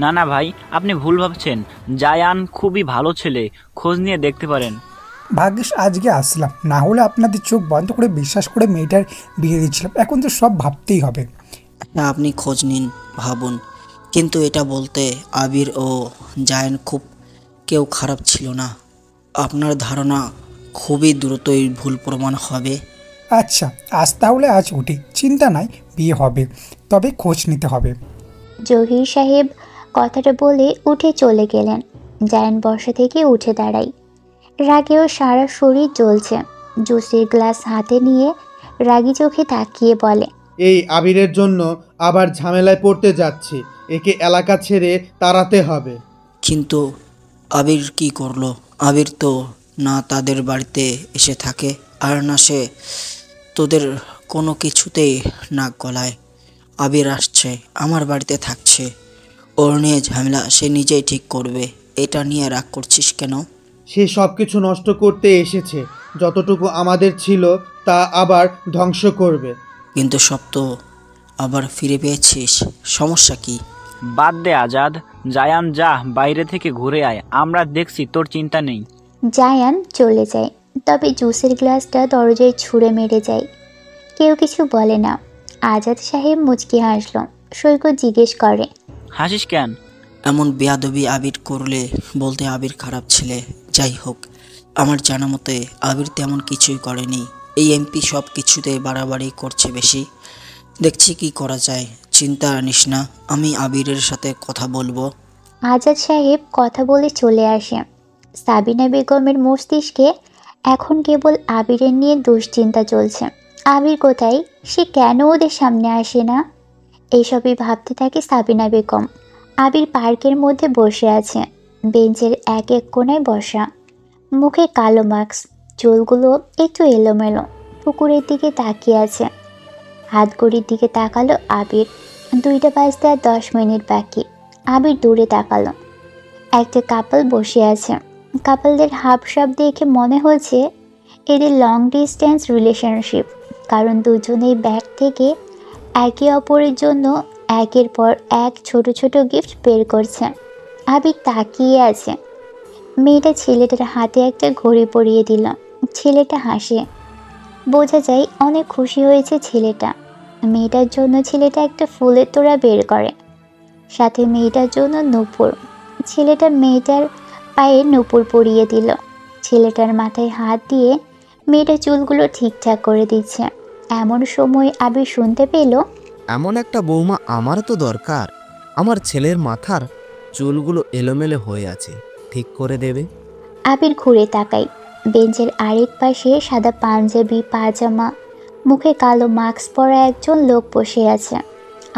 না না ভাই, আপনি ভুল ভাবছেন। জায়ান খুবই ভালো ছেলে, খোঁজ নিয়ে দেখতে পারেন। ভাগ্যিস আজকে আসলাম, না হলে আপনাদের চোখ বন্ধ করে বিশ্বাস করে মেয়েটার বিয়ে দিচ্ছিলাম। এখন তো সব ভাবতেই হবে। হ্যাঁ, আপনি খোঁজ নিন, ভাবুন, কিন্তু এটা বলতে আবির ও জায়ান খুব কেউ খারাপ ছিল না। আপনার ধারণা খুবই দ্রুতই ভুল প্রমাণ হবে। আচ্ছা, আজ তাহলে আজ উঠি, চিন্তা নাই, বিয়ে হবে, তবে খোঁজ নিতে হবে। জহির সাহেব কথাটা বলে উঠে চলে গেলেন। জায়ান বসা থেকে উঠে দাঁড়ায়। রাগেও সারা শরীর জ্বলছে। জুসের গ্লাস হাতে নিয়ে রাগী চোখে তাকিয়ে বলে, এই আবিরের জন্য আবার ঝামেলায় পড়তে যাচ্ছি, একে এলাকা ছেড়ে তাড়াতে হবে। কিন্তু আবির কি করলো? আবির তো না তাদের বাড়িতে এসে থাকে, আর না সে তোদের কোনো কিছুতেই নাক গলায়। আবির আসছে, আমার বাড়িতে থাকছে, ওর নিয়ে ঝামেলা সে নিজেই ঠিক করবে। এটা নিয়ে রাগ করছিস কেন? সে সব কিছু নষ্ট করতে এসেছে, যতটুকু আমাদের ছিল তা আবার ধ্বংস করবে। কিন্তু সব তো আবার ফিরে পেয়েছিস, সমস্যা কি? বাদ দে আজাদ, জায়ান যা বাইরে থেকে ঘুরে আয়, আমরা দেখছি, তোর চিন্তা নেই। জায়ান চলে যায়। তবে জুসের গ্লাসটা দরজায় ছুঁড়ে মেরে যায়। কেউ কিছু বলে না। আজাদ সাহেব মুচকি হাসল। সৈকত জিজ্ঞেস করে, হাসিস কেন? এমন বেয়াদবি আবির করলে বলতে আবির খারাপ ছেলে। যাই হোক, আমার জানা মতে আবির তেমন কিছুই করেনি। এই এমপি সব কিছুতে বাড়াবাড়ি করছে বেশি। দেখছি কি করা যায়, চিন্তা নিস না, আমি আবিরের সাথে কথা বলবো। আজাদ সাহেব কথা বলে চলে আসে। সাবিনা বেগমের মস্তিষ্কে এখন কেবল আবিরের নিয়ে দুশ্চিন্তা চলছে। আবির কোথায়? সে কেন ওদের সামনে আসে না? এইসবই ভাবতে থাকে সাবিনা বেগম। আবির পার্কের মধ্যে বসে আছে, বেঞ্চের এক এক কোণায় বসা, মুখে কালো মাস্ক, চুলগুলো একটু এলোমেলো, পুকুরের দিকে তাকিয়ে আছে। হাত ঘড়ির দিকে তাকালো আবির। 2টা বাজতে আর 10 মিনিট বাকি। আবির দূরে তাকালো। একটা কাপল বসে আছে। কাপলদের হাবসাব দেখে মনে হচ্ছে এদের লং ডিস্টেন্স রিলেশনশিপ, কারণ দুজনেই ব্যাগ থেকে একে অপরের জন্য একের পর এক ছোট ছোট গিফট বের করছে। আবির তাকিয়ে আছে। মেয়েটা ছেলেটার হাতে একটা ঘড়ি পরিয়ে দিল। ছেলেটা হাসে। বোঝা যায় অনেক খুশি হয়েছে ছেলেটা। মেয়েটার জন্য ছেলেটা একটা ফুলের তোড়া বের করে, সাথে মেয়েটার জন্য নূপুর। ছেলেটা মেয়েটার পায়ে নূপুর পরিয়ে দিল। ছেলেটার মাথায় হাত দিয়ে মেয়েটা চুলগুলো ঠিকঠাক করে দিচ্ছে। এমন সময় আবির শুনতে পেল, এমন একটা বৌমা আমারও তো দরকার। আমার ছেলের মাথার চুলগুলো এলোমেলো হয়ে আছে, ঠিক করে দেবে। আবির ঘুরে তাকাই। বেঞ্চের আরেক পাশে সাদা পাঞ্জাবি পাজামা, মুখে কালো মাস্ক পরা একজন লোক বসে আছে।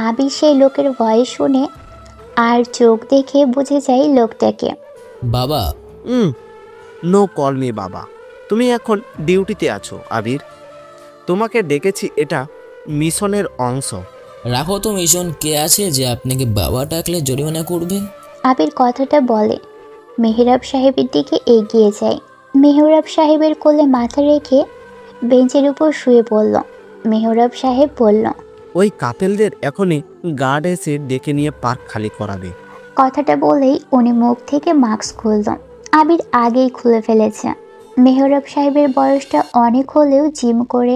আবির সেই লোকের ভয়েস শুনে আর চোখ দেখে বুঝে যায় লোকটাকে। বাবা। নো কল মি বাবা, তুমি এখন ডিউটিতে আছো আবির, তোমাকে ডেকেছি, এটা মিশনের অংশ। রাখো তো মিশন, কে আছে যে আপনাকে বাবা ডাকলে জরিমানা করবে? আবির কথাটা বলে মেহরাব সাহেবের দিকে এগিয়ে যায়। মেহরাব সাহেবের কোলে মাথা রেখে বেঞ্চের উপর শুয়ে পড়ল। মেহরাব সাহেব বলল, ওই কাপেলদের এখনই গার্ড এসে ডেকে নিয়ে পার্ক খালি করাবে। কথাটা বলেই উনি মুখ থেকে মাস্ক খুলল। আবির আগেই খুলে ফেলেছে। মেহরাব সাহেবের বয়সটা অনেক হলেও জিম করে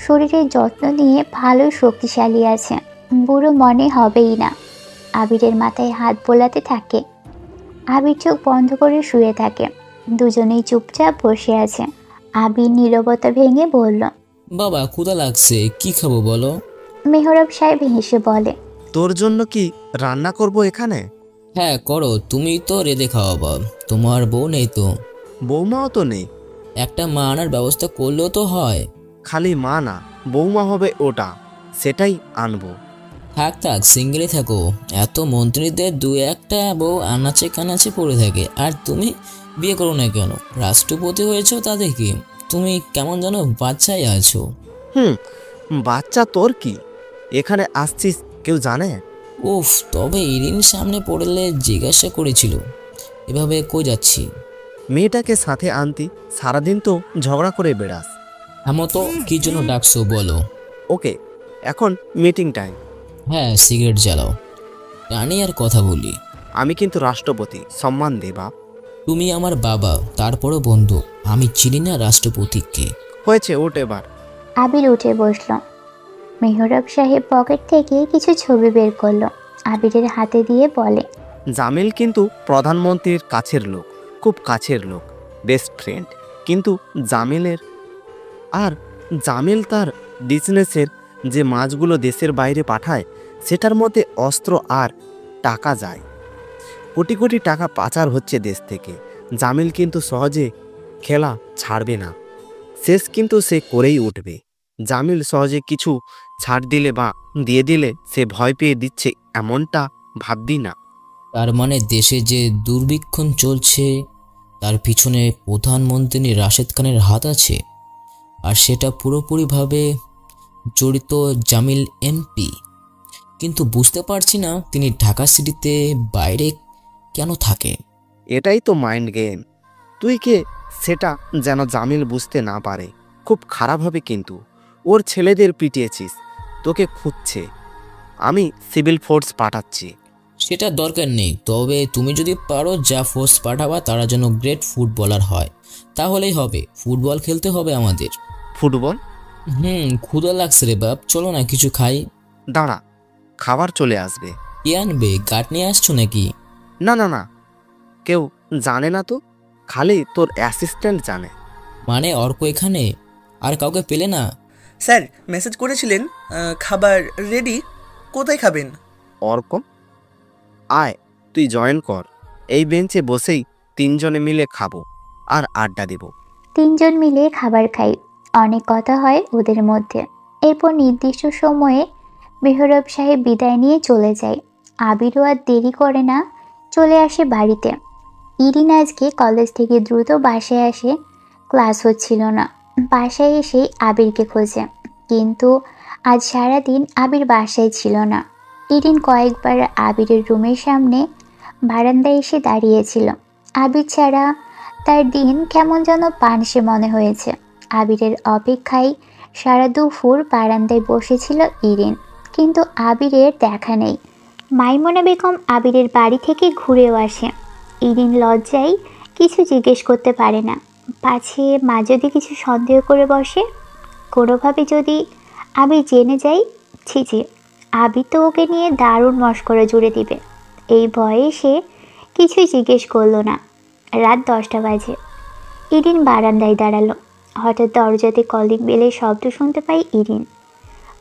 শরীরের যত্ন নিয়ে ভালোই শক্তিশালী আছে। বুড়ো মনে হবেই না। আবিরের মাথায় হাত বোলাতে থাকে। আবির চোখ বন্ধ করে শুয়ে থাকে। দুজনেই চুপচাপ বসে আছে। আবির নীরবতা ভেঙে বলল, বাবা ক্ষুধা লাগছে, কি খাবো বলো? মেহরাব সাহেব হেসে বলে, তোর জন্য কি রান্না করব এখানে? হ্যাঁ করো, তুমি তো রেঁধে খাওয়াবা, তোমার বউ নেই তো? বৌমাও তো নেই। একটা মা আনার ব্যবস্থা করলেও তো হয়। খালি মা না, বৌমা হবে, ওটা সেটাই আনবো। থাক থাক, সিঙ্গেলে থাকো। এত মন্ত্রীদের 2-1টা বউ আনাচে কানাচে পড়ে থাকে, আর তুমি বিয়ে করো না কেন? রাষ্ট্রপতি হয়েছো তাদের কি? তুমি কেমন যেন বাচ্চাই আছো। বাচ্চা তোর কি? এখানে আসছিস কেউ জানে? উফ, তবে ইরিন সামনে পড়লে জিজ্ঞাসা করেছিল এভাবে কই যাচ্ছি। মেয়েটাকে সাথে আনতি, সারাদিন তো ঝগড়া করে বেড়াস। এমন তো কি জন্য ডাকছো বলো? ওকে, এখন মিটিং টাইম। হ্যাঁ, সিগারেট জ্বালাও, টানি আর কথা বলি। আমি কিন্তু রাষ্ট্রপতি, সম্মান দে বাপ। তুমি আমার বাবা, তারপরও বন্ধু। আমি চিনি না রাষ্ট্রপতিকে। হয়েছে, ওঠ এবার। আবির উঠে বসল। মেহরাব সাহেব পকেট থেকে কিছু ছবি বের করলো। আবিরের হাতে দিয়ে বলে, জামিল কিন্তু প্রধানমন্ত্রীর কাছের লোক, খুব কাছের লোক। বেস্ট ফ্রেন্ড, কিন্তু জামিল তার বিজনেসের যে মাছগুলো দেশের বাইরে পাঠায় সেটার মধ্যে অস্ত্র আর টাকা যায়। কোটি কোটি টাকা পাচার হচ্ছে দেশ থেকে। জামিল কিন্তু সহজে খেলা ছাড়বে না, শেষ কিন্তু সে করেই উঠবে। জামিল সহজে কিছু ছাড় দিলে বা দিয়ে দিলে সে ভয় পেয়ে দিচ্ছে এমনটা ভাববি না। তার মানে দেশে যে দুর্ভিক্ষণ চলছে তার পিছনে প্রধানমন্ত্রী রাশেদ খানের হাত আছে, আর সেটা পুরোপুরিভাবে জড়িত জামিল এমপি। কিন্তু বুঝতে পারছি না তিনি ঢাকা সিটিতে বাইরে কেন থাকে। এটাই তো মাইন্ড গেম। তুই কে সেটা যেন জামিল বুঝতে না পারে। খুব খারাপ হবে কিন্তু। ওর ছেলেদের পিটিয়েছিস, তোকে খুঁজছে। আমি সিভিল ফোর্স পাঠাচ্ছি। সেটা দরকার নেই, তবে তুমি যদি পারো যা ফোর্স পাঠাবা তারা যেন গ্রেট ফুটবলার হয়, তাহলেই হবে। ফুটবল খেলতে হবে আমাদের। ফুটবল? ক্ষুধা লাগছে রে বাপ, চলো না কিছু খাই। দাঁড়া, খাবার চলে আসবে। কি আনবে? গাট নিয়ে আসছো নাকি? না না না, কেউ জানে না তো, খালি তোর অ্যাসিস্ট্যান্ট জানে। মানে অর্ক এখানে? আর কাউকে পেলে না? স্যার মেসেজ করেছিলেন, খাবার রেডি, কোথায় খাবেন? অর্ক, আয় তুই জয়েন কর। এই বেঞ্চে বসেই তিনজনে মিলে খাবো আর আড্ডা দেব। তিনজন মিলে খাবার খাই, অনেক কথা হয় ওদের মধ্যে। এরপর নির্দিষ্ট সময়ে মেহরব সাহেব বিদায় নিয়ে চলে যায়। আবিরও আর দেরি করে না, চলে আসে বাড়িতে। ইরিন আজকে কলেজ থেকে দ্রুত বাসায় আসে, ক্লাস হচ্ছিল না। বাসায় এসে আবিরকে খোঁজে, কিন্তু আজ সারাদিন আবির বাসায় ছিল না। ইরিন কয়েকবার আবিরের রুমের সামনে বারান্দায় এসে দাঁড়িয়েছিল। আবির ছাড়া তার দিন কেমন যেন পানসে মনে হয়েছে। আবিরের অপেক্ষায় সারা দুপুর বারান্দায় বসেছিল ইরিন, কিন্তু আবিরের দেখা নেই। মাইমুনা বেগম আবিরের বাড়ি থেকে ঘুরেও আসে। ইরিন লজ্জায় কিছু জিজ্ঞেস করতে পারে না, পাছে মা যদি কিছু সন্দেহ করে বসে, কোনোভাবে যদি আবির জেনে যায়, ছিচি আবির তো ওকে নিয়ে দারুণ মশকরা জুড়ে দিবে। এই ভয়ে সে কিছুই জিজ্ঞেস করলো না। রাত 10টা বাজে। ইরিন বারান্দায় দাঁড়ালো। হঠাৎ দরজাতে কলিং বেলের শব্দ শুনতে পাই ইরিন।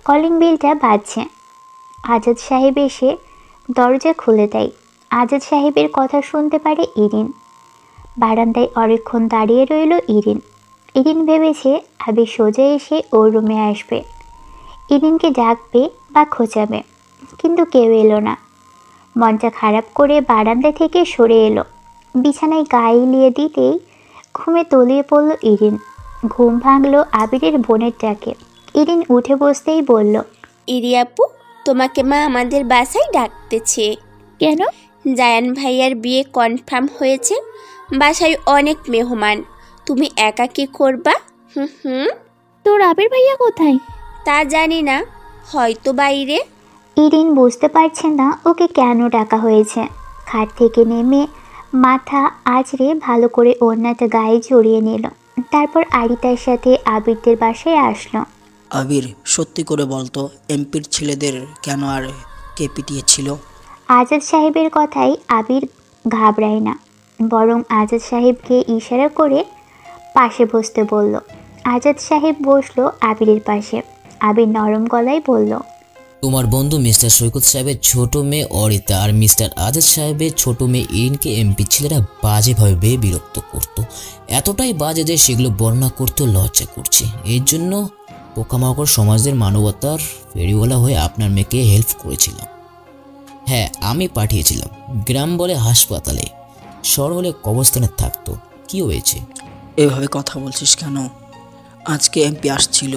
কলিং বেলটা বাজছে। আজাদ সাহেব এসে দরজা খুলে দেয়। আজাদ সাহেবের কথা শুনতে পারে ইরিন। বারান্দায় অনেকক্ষণ দাঁড়িয়ে রইল ইরিন। ইরিন ভেবেছে আবির সোজা এসে ওর রুমে আসবে, ইরিনকে ডাকবে বা খোঁচাবে, কিন্তু কেউ এলো না। মনটা খারাপ করে বারান্দা থেকে সরে এলো। বিছানায় গায়ে লিয়ে দিতেই ঘুমে তলিয়ে পড়ল ইরিন। ঘুম ভাঙলো আবিরের বোনের ডাকে। ইরিন উঠে বসতেই বলল, ইরি আপু, তোমাকে মা আমাদের বাসায় ডাকতেছে। কেন? জায়ান ভাইয়ার বিয়ে কনফার্ম হয়েছে, বাসায় অনেক মেহমান, তুমি একা কি করবা? তোর আবির ভাইয়া কোথায়? তা জানি না, হয়তো বাইরে। ইরিন বুঝতে পারছে না ওকে কেন ডাকা হয়েছে। খাট থেকে নেমে মাথা আঁচড়ে ভালো করে ওড়নাটা গায়ে জড়িয়ে নিল। তারপর আরিতার সাথে আবিরদের বাসায় আসলো। আবির, সত্যি করে বলতো, এমপির ছেলেদের কেন আর কে পিটিয়েছিল? আজাদ সাহেবের কথাই আবির ঘাবড়ায় না, বরং আজাদ সাহেবকে ইশারা করে পাশে বসতে বলল। আজাদ সাহেব বসলো আবিরের পাশে। আবির নরম গলায় বলল, তোমার বন্ধু মিস্টার সৈকত সাহেবের ছোট মেয়ে অরিতা আর মিস্টার আজাদ সাহেবের ছোট মেয়ে ইরিনকে এমপি ছেলেরা বাজেভাবে বিরক্ত করত, এতটাই বাজে যে সেগুলো বর্ণনা করতেও লজ্জা করছে। এর জন্য পোকামাকড় সমাজের মানবতার ফেরিওয়ালা হয়ে আপনার মেয়েকে হেল্প করেছিলাম। হ্যাঁ, আমি পাঠিয়েছিলাম। গ্রাম বলে হাসপাতালে, শহর হলে কবরস্থানে থাকতো। কি হয়েছে? এভাবে কথা বলছিস কেন? আজকে এমপি আসছিল,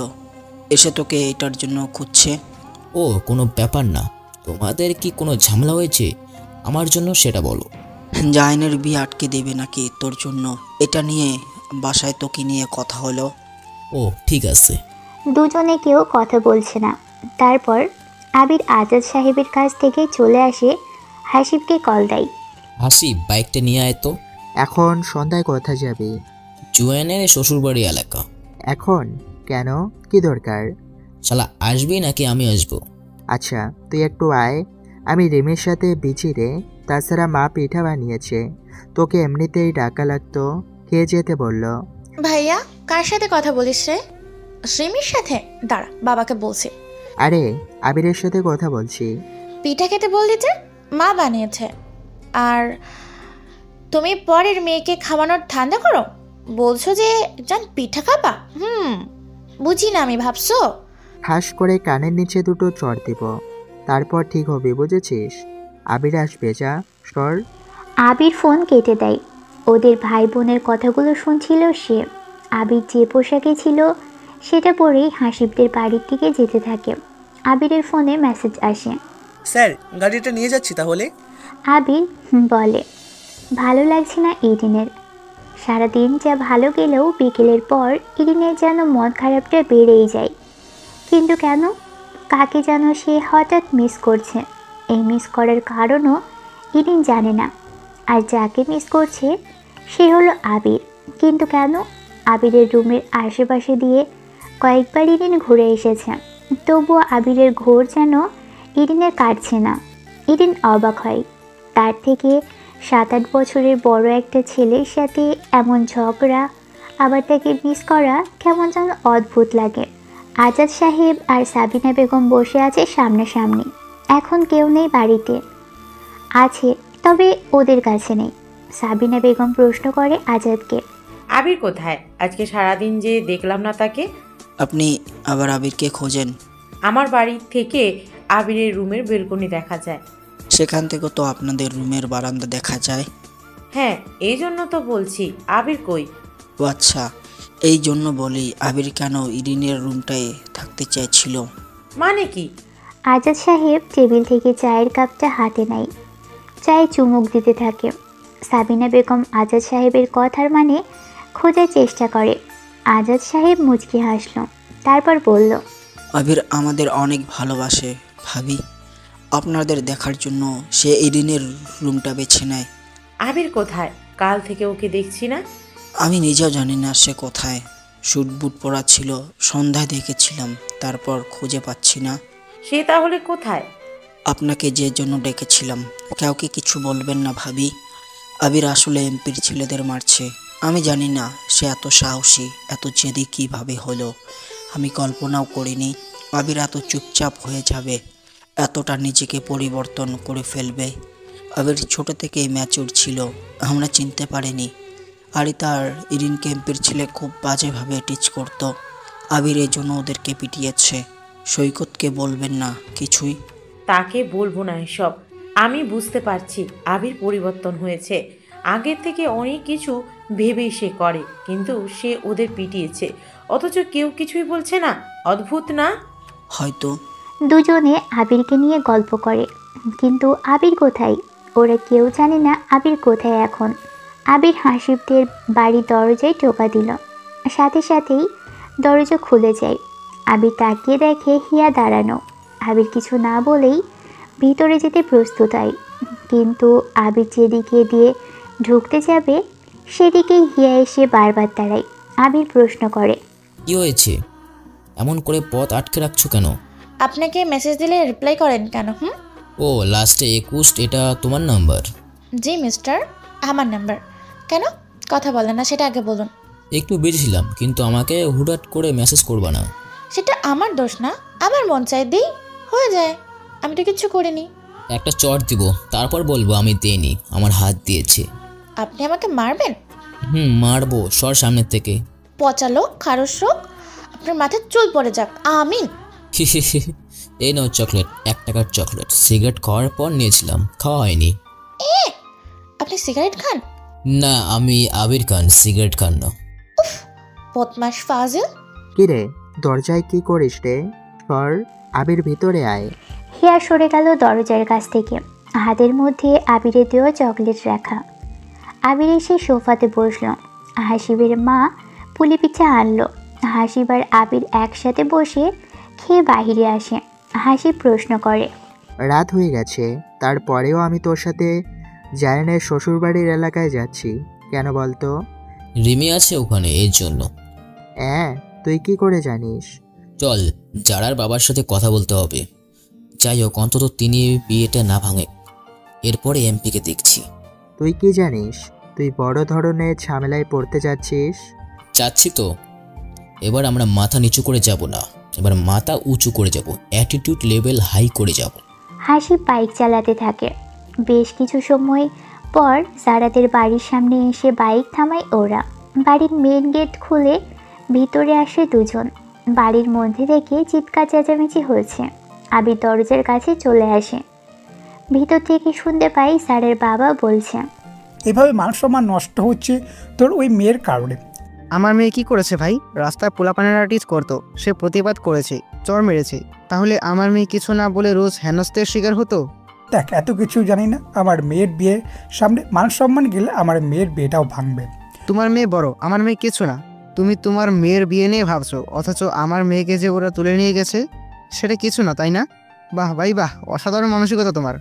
এসে তোকে এটার জন্য খুঁজছে। ও, কোনো ব্যাপার না। তোমাদের কি কোনো ঝামেলা হয়েছে? আমার জন্য সেটা বলো। জায়নের বিয়ে আটকে দেবে নাকি তোর জন্য, এটা নিয়ে বাসায় তোকে নিয়ে কথা হলো। ও ঠিক আছে। দুজনে কেউ কথা বলছে না। তারপর আবির আজাদ সাহেবের কাছ থেকে চলে আসে, হাসিবকে কল দেয়। হাসিব, বাইকটা নিয়ে আয় তো। এখন সন্ধ্যায় কোথায় যাবে? জুয়ানের শ্বশুরবাড়ি এলাকা। এখন কেন, কি দরকার? শালা আসবি নাকি আমি আসবো? আচ্ছা তুই একটু আয়, আমি রিমের সাথে বিচি রে। তাছাড়া মা পিঠা বানিয়েছে, তোকে এমনিতেই ডাকা লাগতো, খেয়ে যেতে বলল। ভাইয়া কার সাথে কথা বলিস রে? শ্রীমির সাথে? দাঁড়া, বাবাকে বলছি। আরে আবিরের সাথে কথা বলছি। পিঠা খেতে বললি যে? মা বানিয়েছে। আর তুমি পরের মেয়েকে খাওয়ানোর ধান্দা করো? বলছো যে জান পিঠা খাবা? বুঝি না আমি, ভাবছো? ঠাস করে কানের নিচে দুটো চড় দিব, তারপর ঠিক হবে, বুঝেছিস? আবির আসবে, যা সর। আবির ফোন কেটে দেয়। ওদের ভাই বোনের কথাগুলো শুনছিল সে। আবির যে পোশাকে ছিল সেটা পরেই হাসিবদের বাড়ির দিকে যেতে থাকে। আবিরের ফোনে মেসেজ আসে। স্যার গাড়িটা নিয়ে যাচ্ছি তাহলে। আবির বলে, ভালো লাগছে না ইরিনের। সারাদিন যা ভালো গেলেও বিকেলের পর ইরিনের যেন মন খারাপটা বেড়েই যায়। কিন্তু কেন? কাকে যেন সে হঠাৎ মিস করছে। এই মিস করার কারণও ইরিন জানে না। আর যাকে মিস করছে সে হলো আবির। কিন্তু কেন? আবিরের রুমের আশেপাশে দিয়ে কয়েকবার ইরিন ঘুরে এসেছে, তবুও আবিরের ঘোর যেন ইরিনের কাটছে না। ইরিন অবাক হয়, তার থেকে 7-8 বছরের বড় একটা ছেলের সাথে এমন ঝগড়া, আবার তাকে মিস করা কেমন যেন অদ্ভুত লাগে। আজাদ সাহেব আর সাবিনা বেগম বসে আছে সামনাসামনি। এখন কেউ নেই বাড়িতে, আছে তবে ওদের কাছে নেই। সাবিনা বেগম প্রশ্ন করে আজাদকে, আবির কোথায়? আজকে সারাদিন যে দেখলাম না তাকে। আপনি আবার আবিরকে খোঁজেন? আমার বাড়ি থেকে আবিরের রুমের বেলকনি দেখা যায়। সেখান থেকে তো আপনাদের রুমের বারান্দা দেখা যায়। হ্যাঁ, এই জন্য তো বলছি আবির কই। ও আচ্ছা, এই জন্য বলি আবির কেন ইরিনের রুমটায় থাকতে চাইছিল? মানে কি? আজাদ সাহেব টেবিল থেকে চায়ের কাপটা হাতে নেয়, চায়ে চুমুক দিতে থাকে। সাবিনা বেগম আজাদ সাহেবের কথার মানে খোঁজার চেষ্টা করে। আজাদ সাহেব মুচকি হাসল, তারপর বলল, আবির আমাদের অনেক ভালোবাসে ভাবি। আপনাদের দেখার জন্য সে ইরিনের রুমটা বেছে নেয়। আবির কোথায়? কাল থেকে ওকে দেখছি না। আমি নিজেও জানি না সে কোথায়। স্যুট বুট পরা ছিল, সন্ধ্যায় দেখেছিলাম, তারপর খুঁজে পাচ্ছি না। সে তাহলে কোথায়? আপনাকে যে জন্য ডেকেছিলাম। কাউকে কিছু বলবেন না ভাবি। আবির আসলে এমপির ছেলেদের মারছে। আমি জানি না সে এত সাহসী, এত জেদি কীভাবে হলো। আমি কল্পনাও করিনি আবির এত চুপচাপ হয়ে যাবে, এতটা নিজেকে পরিবর্তন করে ফেলবে। আবির ছোট থেকেই ম্যাচুর ছিল, আমরা চিনতে পারিনি। আরই তার ইরিন ক্যাম্পের ছেলে খুব বাজেভাবে টিচ করতো। আবির এই জন্য ওদেরকে পিটিয়েছে। সৈকতকে বলবেন না কিছুই। তাকে বলবো না এসব। আমি বুঝতে পারছি আবির পরিবর্তন হয়েছে। আগের থেকে অনেক কিছু ভেবেই সে করে, কিন্তু সে ওদের পিটিয়েছে অথচ কেউ কিছুই বলছে না। অদ্ভুত না? হয়তো। দুজনে আবিরকে নিয়ে গল্প করে, কিন্তু আবির কোথায় ওরা কেউ জানে না। আবির কোথায় এখন? আবির হাসিবদের বাড়ির দরজায় টোকা দিল, সাথে সাথেই দরজা খুলে যায়। আবির তাকিয়ে দেখে হিয়া দাঁড়ানো। আবির কিছু না বলেই ভিতরে যেতে প্রস্তুত হয়, কিন্তু আবির যেদিকে দিয়ে ঢুকতে যাবে সেদিকেই হিয়া এসে বারবার দাঁড়ায়। আবির প্রশ্ন করে, কি হয়েছে? এমন করে পথ আটকে রাখছো কেন? আপনাকে মেসেজ দিলে রিপ্লাই করেন কেন? ও লাস্টে 21, এটা তোমার নাম্বার? জি মিস্টার, আমার নাম্বার। কেন কথা বলেন না সেটা আগে বলুন। একটু বিজি ছিলাম, কিন্তু আমাকে হুটহাট করে মেসেজ করবা না। সেটা আমার দোষ না, আমার মন চাই দিই, হয়ে যায়। আমি তো কিচ্ছু করিনি। একটা চট দিব, তারপর বলবো আমি দেইনি, আমার হাত দিয়েছে। আপনি আমাকে মারবেন? মারবো, সর সামনের থেকে। পচালো খারস রোগ, আপনার মাথায় চুল পড়ে যাক, আমিন। এই নাও চকলেট, 1 টাকার চকলেট। সিগারেট খাওয়ার পর নিয়েছিলাম, খাওয়া হয়নি। আপনি সিগারেট খান? না, আমি আবির খান, সিগারেট খান না। বদমাশ ফাজিল। কিরে দরজায় কি করিস রে? সর, আবির ভিতরে আয়। হিয়া সরে গেল দরজার কাছ থেকে, হাতের মধ্যে আবিরের দেওয়া চকলেট রাখা। আবির এসে সোফাতে বসল। হাসিবের মা পুলি পিঠা আনলো। হাসিব আর আবির একসাথে বসে খেয়ে বাহিরে আসে। হাসিব প্রশ্ন করে, রাত হয়ে গেছে, তারপরেও আমি তোর সাথে জায়ানের শ্বশুরবাড়ির এলাকায় যাচ্ছি কেন বলতো? রিমি আছে ওখানে, এর জন্য। হ্যাঁ, তুই কি করে জানিস? চল, জারার বাবার সাথে কথা বলতে হবে। যাই হোক, অন্তত তিনি বিয়েটা না ভাঙে, এরপরে এমপিকে দেখছি। তুই কি জানিস? তুই বড় ধরনের ঝামেলায় পড়তে যাচ্ছিস। চাচ্ছি তো। এবার আমরা মাথা নিচু করে যাব না, এবার মাথা উঁচু করে যাব, অ্যাটিটিউড লেভেল হাই করে যাব। হাসিব বাইক চালাতে থাকে। বেশ কিছু সময় পর জারাদের বাড়ির সামনে এসে বাইক থামায় ওরা। বাড়ির মেন গেট খুলে ভিতরে আসে দুজন। বাড়ির মধ্যে থেকে চিৎকার চেঁচামেচি হয়েছে। আবির দরজার কাছে চলে আসে। ভিতর থেকে শুনতে পাই স্যারের বাবা বলছে, এভাবে মান সম্মান নষ্ট হচ্ছে তোর ওই মেয়ের কারণে। আমার মেয়ে কি করেছে ভাই? রাস্তায় পোলাপানেরা টিচ করতো, সে প্রতিবাদ করেছে, চর মেরেছে। তাহলে আমার মেয়ে কিছু না বলে রোজ হেনস্থার শিকার হতো? দেখ, এত কিছু জানি না। আমার মেয়ের বিয়ের সামনে মান সম্মান গেলে আমার মেয়ের বিয়েটাও ভাঙবে। তোমার মেয়ে বড়, আমার মেয়ে কিছু না। তুমি তোমার মেয়ের বিয়ে নিয়ে ভাবছো, অথচ আমার মেয়েকে যে ওরা তুলে নিয়ে গেছে সেটা কিছু না, তাই না? বাহ ভাই বাহ, অসাধারণ মানসিকতা তোমার।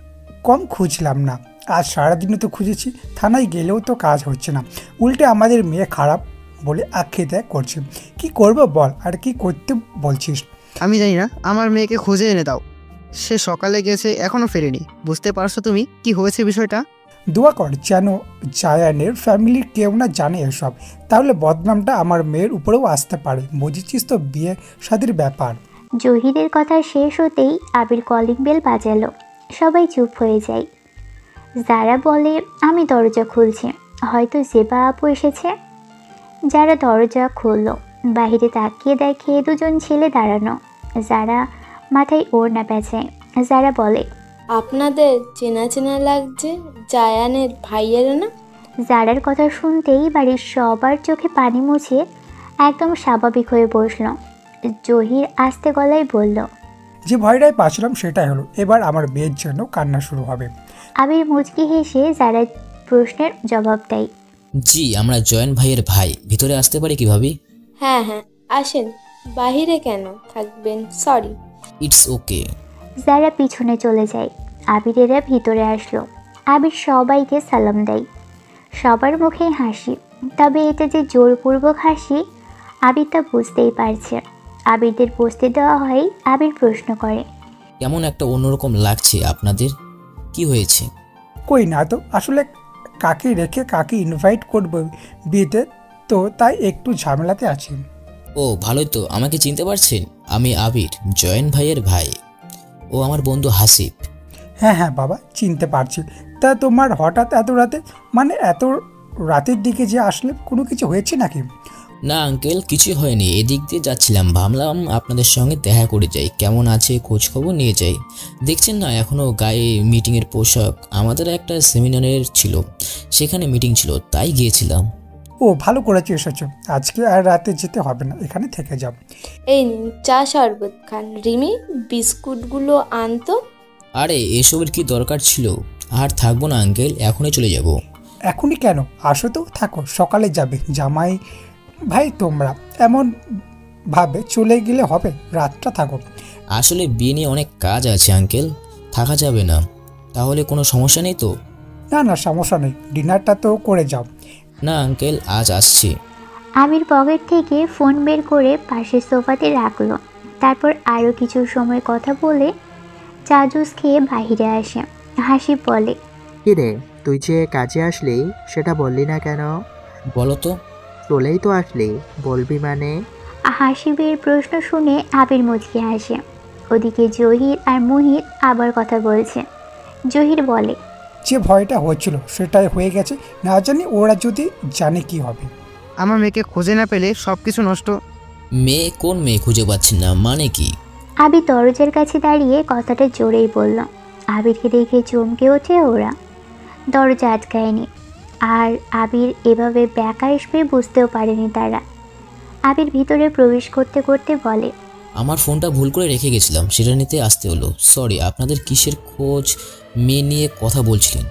কম খুঁজলাম না, আজ সারাদিনও তো খুঁজেছি। থানায় গেলেও তো কাজ হচ্ছে না, উল্টে আমাদের মেয়ে খারাপ বলে আক্ষেপ করছে। কি করবো বল, আর কি করতে বলছিস? আমি জানি না, আমার মেয়েকে খুঁজে এনে দাও। সে সকালে গেছে, এখনো ফেরেনি। বুঝতে পারছো তুমি কি হয়েছে বিষয়টা? দোয়া কর যেন জায়ানের ফ্যামিলির কেউ না জানে এসব, তাহলে বদনামটা আমার মেয়ের উপরেও আসতে পারে। বুঝেছিস তো, বিয়ে শাদীর ব্যাপার। জহিরের কথা শেষ হতেই আবির কলিং বেল বাজালো। সবাই চুপ হয়ে যায়। যারা বলে, আমি দরজা খুলছি, হয়তো জেবা আপু এসেছে। যারা দরজা খুললো, বাহিরে তাকিয়ে দেখে দুজন ছেলে দাঁড়ানো। যারা মাথায় ওড়না পেঁচায়। যারা বলে, আপনাদের চেনা চেনা লাগছে, জায়ানের ভাইয়েরা না? যারার কথা শুনতেই বাড়ির সবার চোখে পানি মুছে একদম স্বাভাবিক হয়ে বসলো। জহির আস্তে গলায় বলল, যে ভয়টাই পাচ্ছিলাম সেটাই হলো। এবার আমার বিয়ের জন্য কান্না শুরু হবে। আবির মুচকি হেসে যারা প্রশ্নের জবাব দেয়। জি, আমরা জয়েন ভাইয়ের ভাই, ভিতরে আসতে পারি কিভাবে? হ্যাঁ হ্যাঁ, আসেন। বাহিরে কেন থাকবেন? সরি। It's okay. যারা পিছনে চলে যায়। আবিরেরা ভিতরে আসলো। আবির সবাইকে সালাম দেয়। সবার মুখে হাসি, তবে এটা যে জোরপূর্বক হাসি আবির তা বুঝতেই পারছে। আবিরদের বসতে দেওয়া হয়। আবির প্রশ্ন করে, কেমন একটা অন্যরকম লাগছে আপনাদের? কি হয়েছে? কই না তো, আসলে কাকে রেখে কাকে ইনভাইট করবো বিয়েতে, তো তাই একটু ঝামেলাতে আছি। ও ভালোই তো, আমাকে চিনতে পারছেন? আমি আবির, জয়েন ভাইয়ের ভাই। ও আমার বন্ধু হাসিব। হ্যাঁ হ্যাঁ বাবা, চিনতে পারছি। তা তোমার হঠাৎ এত রাতে, মানে এত রাতের দিকে যে আসলে, কোনো কিছু হয়েছে নাকি? না আঙ্কেল, কিছুই হয়নি। এদিক দিয়ে যাচ্ছিলাম, ভাবলাম আপনাদের সঙ্গে দেখা করে যাই, কেমন আছে খোঁজ খবর নিয়ে যাই। দেখছেন না এখনও গায়ে মিটিংয়ের পোশাক। আমাদের একটা সেমিনারের ছিল, সেখানে মিটিং ছিল, তাই গিয়েছিলাম। ও ভালো করেছো এসেছো। আজকে আর রাতে যেতে হবে না, এখানে থেকে যাও। এই নিন চা শরবত খান। রিমি, বিস্কুটগুলো আনতো। আরে এসবের কি দরকার ছিল? আর থাকবো না আঙ্কেল, এখনই চলে যাব। এখনই কেন? আসো তো, থাকো, সকালে যাবে। জামাই ভাই তোমরা এমন ভাবে চলে গেলে হবে? রাতটা থাকো। আসলে বিয়ে নিয়ে অনেক কাজ আছে আঙ্কেল, থাকা যাবে না। তাহলে কোনো সমস্যা নেই তো? না না, সমস্যা নেই, ডিনারটা তো করে যাও। না আঙ্কেল, আজ আসছি। আবির পকেট থেকে ফোন বের করে পাশের সোফাতে রাখলো। তারপর আরও কিছু সময় কথা বলে চা জুস খেয়ে বাহিরে আসে। হাসি বলে, কিরে তুই যে কাজে আসলি সেটা বললি না কেন? বলো তো। চলেই তো আসলি, বলবি মানে? হাসিবের প্রশ্ন শুনে আবির মুচকি হাসে। ওদিকে জহির আর মুহিত আবার কথা বলছে। জহির বলে, যে ভয়টা হচ্ছিল সেটাই হয়ে গেছে। না জানি ওরা যদি জানে কি হবে। আমার মেয়েকে খুঁজে না পেলে সব কিছু নষ্ট। মেয়ে? কোন মেয়ে খুঁজে পাচ্ছি না মানে কি? আবির দরজার কাছে দাঁড়িয়ে কথাটা জোরেই বলল। আবিরকে দেখে চমকে ওঠে ওরা। দরজা আটকায়নি, আর আবির এভাবে ব্যাকা আসবে বুঝতেও পারেনি তারা। আবির ভিতরে প্রবেশ করতে করতে বলে, আমার ফোনটা ভুল করে রেখে গেছিলাম, সেটা নিতে আসতে হলো। সরি। আপনাদের কিসের খোঁজ? মেয়ে নিয়ে কথা বলছিলেন,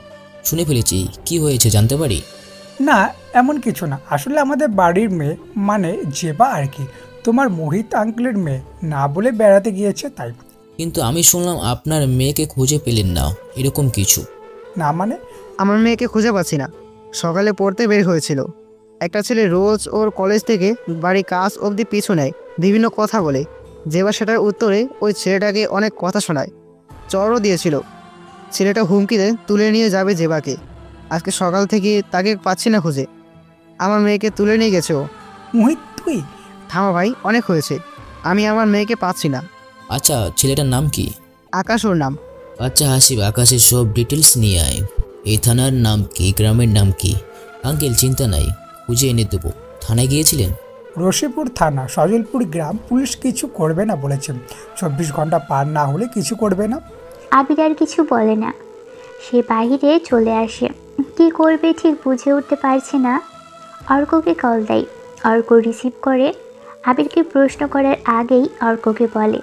শুনে ফেলেছি। কি হয়েছে জানতে পারি? না এমন কিছু না, আসলে আমাদের বাড়ির মেয়ে, মানে জেবা আর কি, তোমার মোহিত আঙ্কেলের মেয়ে, না বলে বেড়াতে গিয়েছে তাই। কিন্তু আমি শুনলাম আপনার মেয়েকে খুঁজে পেলেন না, এরকম কিছু। না মানে? আমার মেয়েকে খুঁজে পাচ্ছি না। সকালে পড়তে বের হয়েছিল। একটা ছেলে রোজ ওর কলেজ থেকে বাড়ি কাজ অবধি পিছু নেয়, বিভিন্ন কথা বলে। যেবার সেটার উত্তরে ওই ছেলেটাকে অনেক কথা শোনায়, চড়ও দিয়েছিল। ছেলেটা হুমকি দেয় তুলে নিয়ে যাবে জেবাকে। আজকে সকাল থেকে তাকে পাচ্ছি না খুঁজে। আমার মেয়েকে তুলে নিয়ে গেছে ও। মোহিত তুই? থামো ভাই, অনেক হয়েছে। আমি আমার মেয়েকে পাচ্ছি না। আচ্ছা, ছেলেটার নাম কি? আকাশ ওর নাম। আচ্ছা হাসিব, আকাশের সব ডিটেলস নিয়ে আয়। এই থানার নাম কি, গ্রামের নাম কি? আঙ্কেল চিন্তা নাই, খুঁজে এনে দেবো। থানায় গিয়েছিলেন? রশিপুর থানা, সজলপুর গ্রাম। পুলিশ কিছু করবে না বলেছে, 24 ঘন্টা পার না হলে কিছু করবে না। আবির আর কিছু বলে না, সে বাহিরে চলে আসে। কি করবে ঠিক বুঝে উঠতে পারছে না। অর্ককে কল দেয়, অর্ক রিসিভ করে। আবিরকে প্রশ্ন করার আগেই অর্ককে বলে,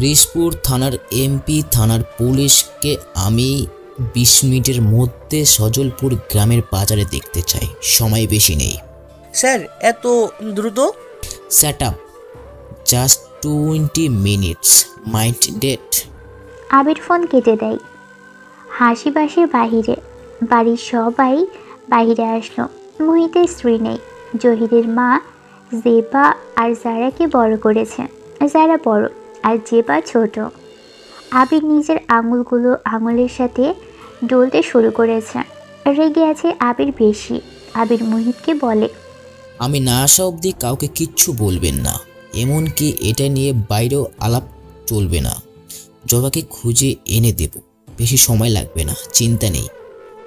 রিশপুর থানার এমপি থানার পুলিশকে আমি 20 মিনিটের মধ্যে সজলপুর গ্রামের বাজারে দেখতে চাই, সময় বেশি নেই। স্যার এত দ্রুত? Set up, just 20 minutes, mind date. Abir phone কেটে দেয়। হাসি বাসে বাহিরে, বাড়ির সবাই বাহিরে আসলো। মোহিতের স্ত্রী নেই। জহিরের মা জেবা আর জারাকে বড় করেছে। জারা বড় আর জেবা ছোট। আবির নিজের আঙুলগুলো আঙুলের সাথে ডলতে শুরু করেছে। রেগে আছে আবির বেশি। আবির মোহিতকে বলে, আমি না আসা অবধি কাউকে কিচ্ছু বলবেন না, এমনকি এটা নিয়ে বাইরেও আলাপ চলবে না। জবাকে খুঁজে এনে দেব, বেশি সময় লাগবে না, চিন্তা নেই।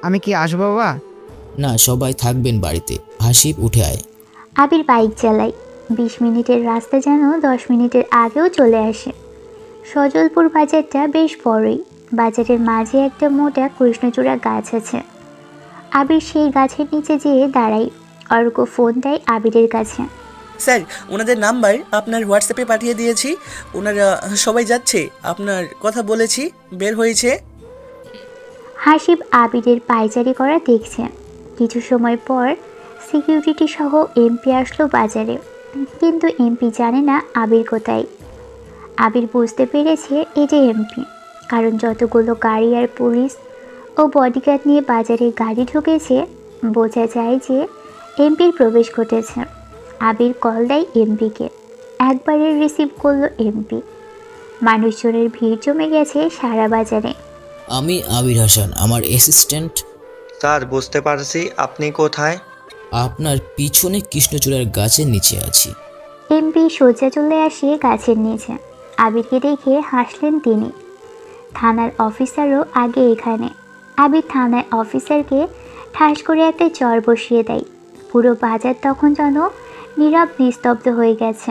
আমি কি আসবো বাবা? না, সবাই থাকবেন বাড়িতে। হাসিব উঠে আয়। আবির বাইক চালায়। 20 মিনিটের রাস্তা যেন 10 মিনিটের আগেও চলে আসে। সজলপুর বাজারটা বেশ বড়ই। বাজারের মাঝে একটা মোটা কৃষ্ণচূড়া গাছ আছে। আবির সেই গাছের নিচে যেয়ে দাঁড়ায়। অর্ক ফোন দেয় আবিরের কাছে। স্যার ওনাদের নাম্বার আপনার হোয়াটসঅ্যাপে পাঠিয়ে দিয়েছি, ওনারা সবাই যাচ্ছে, আপনার কথা বলেছি, বের হয়েছে। হাসিব আবিরের পায়চারি করা দেখছে। কিছু সময় পর সিকিউরিটি সহ এমপি আসলো বাজারে, কিন্তু এমপি জানে না আবির কোথায়। আবির বুঝতে পেরেছে এটা এমপি, কারণ যতগুলো গাড়ি আর পুলিশ ও বডিগার্ড নিয়ে বাজারে গাড়ি ঢুকেছে, বোঝা যায় যে এমপির প্রবেশ ঘটেছে। আবির কল দেয় এমপিকে। একবারে রিসিভ করলো এমপি। মানুষজনের ভিড় জমে গেছে সারা বাজারে। আমি আবির হাসান, আমার অ্যাসিস্ট্যান্ট। স্যার বুঝতে পারছি, আপনি কোথায়? আপনার পিছনে কৃষ্ণচূড়ার গাছের নিচে আছি। এমপি সোজা চলে আসে গাছের নিচে। আবিরকে দেখে হাসলেন তিনি। থানার অফিসারও আগে এখানে। আবির থানার অফিসারকে ঠাস করে একটা চর বসিয়ে দেয়। পুরো বাজার তখন যেন নীরব নিস্তব্ধ হয়ে গেছে।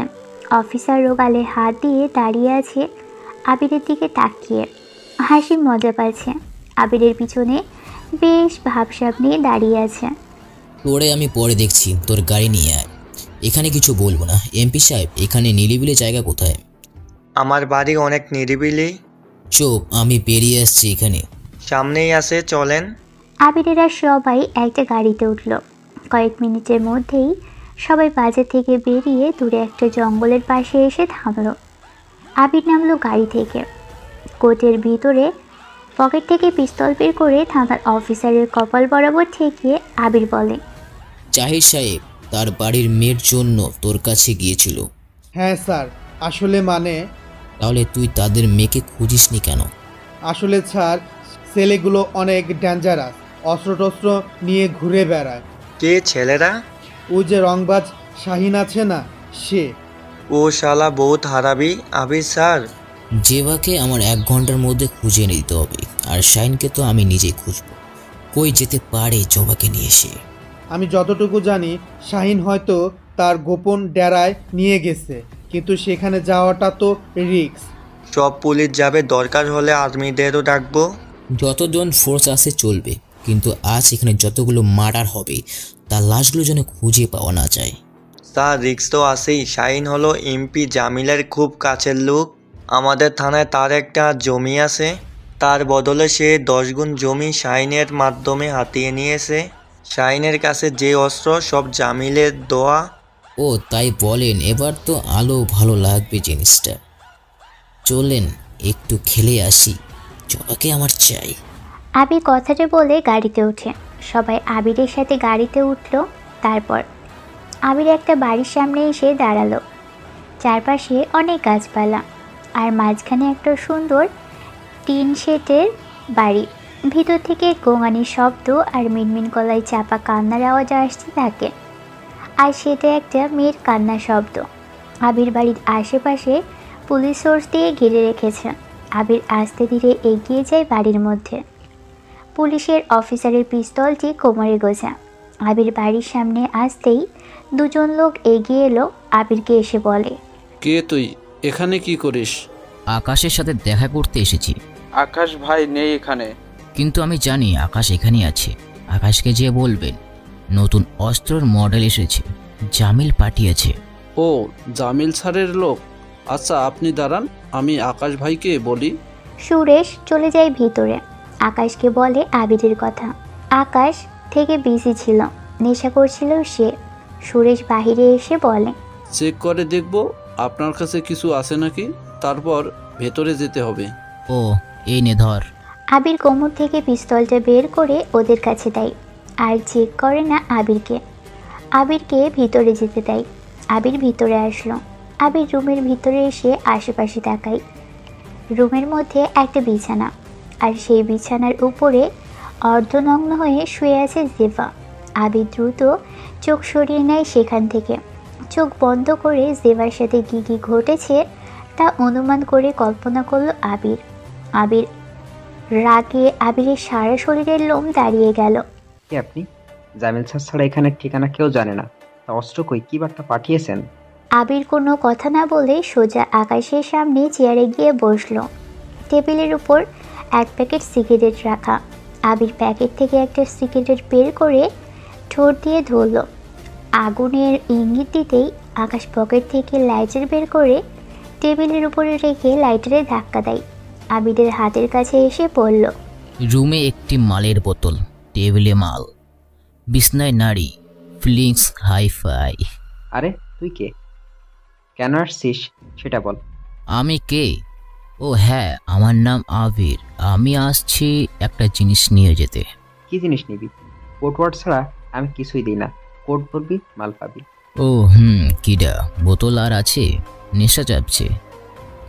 অফিসারও গালে হাত দিয়ে দাঁড়িয়ে আছে আবিরের দিকে তাকিয়ে। হাসি মজা পাচ্ছে। আবিরের পিছনে বেশ ভাবসাব নিয়ে দাঁড়িয়ে আছে। তোরে আমি পরে দেখছি, তোর গাড়ি নিয়ে আয়। এখানে কিছু বলবো না। এমপি সাহেব, এখানে নিরিবিলি জায়গা কোথায়? আমার বাড়ি অনেক নিরিবিলি। চুপ, আমি বেরিয়ে আসছি এখানে। সামনেই আছে, চলেন। আবিরেরা সবাই একটা গাড়িতে উঠল। কয়েক মিনিটের মধ্যেই সবাই বাজার থেকে বেরিয়ে দূরে একটা জঙ্গলের পাশে এসে থামলো। আবির নামলো গাড়ি থেকে। কোটের ভিতরে পকেট থেকে পিস্তল বের করে থানার অফিসারের কপাল বরাবর ঠেকিয়ে আবির বলে, জাহির সাহেব তার বাড়ির মেয়ের জন্য তোর কাছে গিয়েছিল। হ্যাঁ স্যার, আসলে তাহলে তুই তাদের মেয়েকে খুঁজিসনি কেন? আসলে স্যার, ছেলেগুলো অনেক ডেঞ্জারাস, অস্ত্র নিয়ে ঘুরে বেড়ায়। কে ছেলেরা? ও যে রংবাজ শাহিন আছে না, সে। ও শালা বহুত হারাবি। আবির স্যার, জেবাকে আমার 1 ঘন্টার মধ্যে খুঁজে এনে দিতে হবে, আর শাইনকে তো আমি নিজেই খুঁজবো। কই যেতে পারে জবাকে নিয়ে এসে? আমি যতটুকু জানি শাহিন হয়তো তার গোপন ডেরায় নিয়ে গেছে, কিন্তু সেখানে যাওয়াটা তো রিস্ক। সব পুলিশ যাবে, দরকার হলে আর্মিদেরও ডাকবো। যতজন ফোর্স আছে চলবে, কিন্তু আজ এখানে যতগুলো মার্ডার হবে তার লাশগুলো যেন খুঁজে পাওয়া না যায়। স্যার রিক্স তো আছেই। শাহিন হলো এমপি জামিলের খুব কাছের লোক। আমাদের থানায় তার একটা জমি আছে, তার বদলে সে 10 গুণ জমি শাহিনের মাধ্যমে হাতিয়ে নিয়েছে। শাহিনের কাছে যে অস্ত্র সব জামিলের দোয়া। ও তাই বলেন? এবার তো আলো ভালো লাগবে জিনিসটা। চলেন একটু খেলে আসি, জবাকে আমার চাই। আবির কথাটা বলে গাড়িতে ওঠে। সবাই আবিরের সাথে গাড়িতে উঠল। তারপর আবির একটা বাড়ির সামনে এসে দাঁড়ালো। চারপাশে অনেক গাছপালা, আর মাঝখানে একটা সুন্দর টিন শেডের বাড়ি। ভিতর থেকে গোঙানির শব্দ আর মিনমিন গলায় চাপা কান্নার আওয়াজ আসতে থাকে। আর সেটা একটা মেয়ের কান্নার শব্দ। আবির বাড়ির আশেপাশে পুলিশ সোর্স দিয়ে ঘিরে রেখেছে। আবির আস্তে ধীরে এগিয়ে যায় বাড়ির মধ্যে। পুলিশের অফিসারের পিস্তলটি কোমরে গোছা। আবির বাড়ির সামনে আসতেই দুজন লোক এগিয়ে এলো। আবিরকে এসে বলে, কে তুই? এখানে কি করিস? আকাশের সাথে দেখা করতে এসেছি। আকাশ ভাই নেই এখানে। কিন্তু আমি জানি আকাশ এখানেই আছে। আকাশকে যে বলবেন নতুন অস্ত্রের মডেল এসেছে, জামিল পাঠিয়েছে। ও, জামিল স্যারের লোক। আচ্ছা আপনি দাঁড়ান, আমি আকাশ ভাইকে বলি। সুরেশ চলে যায় ভিতরে। আকাশকে বলে আবিরের কথা। আকাশ থেকে বিজি ছিল, নেশা করছিল সে। সুরেশ বাহিরে এসে বলে, চেক করে দেখব আপনার কাছে কিছু আছে নাকি, তারপর ভেতরে যেতে হবে। ও, এই নে ধর। আবির কোমর থেকে পিস্তলটা বের করে ওদের কাছে দেয় আর চেক করে না আবিরকে। আবিরকে ভিতরে যেতে দেয়। আবির ভিতরে আসলো। আবির রুমের ভিতরে এসে আশেপাশে তাকায়। রুমের মধ্যে একটা বিছানা, আর সেই বিছানার উপরে অর্ধনগ্ন হয়ে শুয়ে আছে জেভা। আবির দ্রুত চোখ সরিয়ে নেয় সেখান থেকে। চোখ বন্ধ করে জেভার সাথে কী কী ঘটেছে তা অনুমান করে কল্পনা করলো আবির। আবির রাগে আবিরের সারা শরীরের লোম দাঁড়িয়ে গেল। কে আপনি? জামিল স্যার ছাড়া এখানে ঠিকানা কেউ জানে না। তা অস্ত্র কই, কি বার্তা পাঠিয়েছেন? আবির কোনো কথা না বলে সোজা আকাশের সামনে চেয়ারে গিয়ে বসলো। টেবিলের উপর এক প্যাকেট সিগারেট রাখা। আবির প্যাকেট থেকে একটা সিগারেট বের করে ঠোঁট দিয়ে ধরল। আগুনের ইঙ্গিত দিতেই আকাশ পকেট থেকে লাইটার বের করে টেবিলের উপরে রেখে লাইটারে ধাক্কা দেয়। আবিরের হাতের কাছে এসে পড়ল। রুমে একটি মালের বোতল, টেবিলে মাল, বিছনায় নারী, ফিলিংস হাই-ফাই। আরে তুই কে? কেন আসছিস সেটা বল। আমি কে? ও হ্যাঁ, আমার নাম আবির। আমি আসছি একটা জিনিস নিয়ে যেতে। কি জিনিস নিবি? কোড ওয়ার্ড ছাড়া আমি কিছুই দিই না। কোড বলবি, মাল পাবি। ও কিডা? বোতল আর আছে? নেশা চাপছে।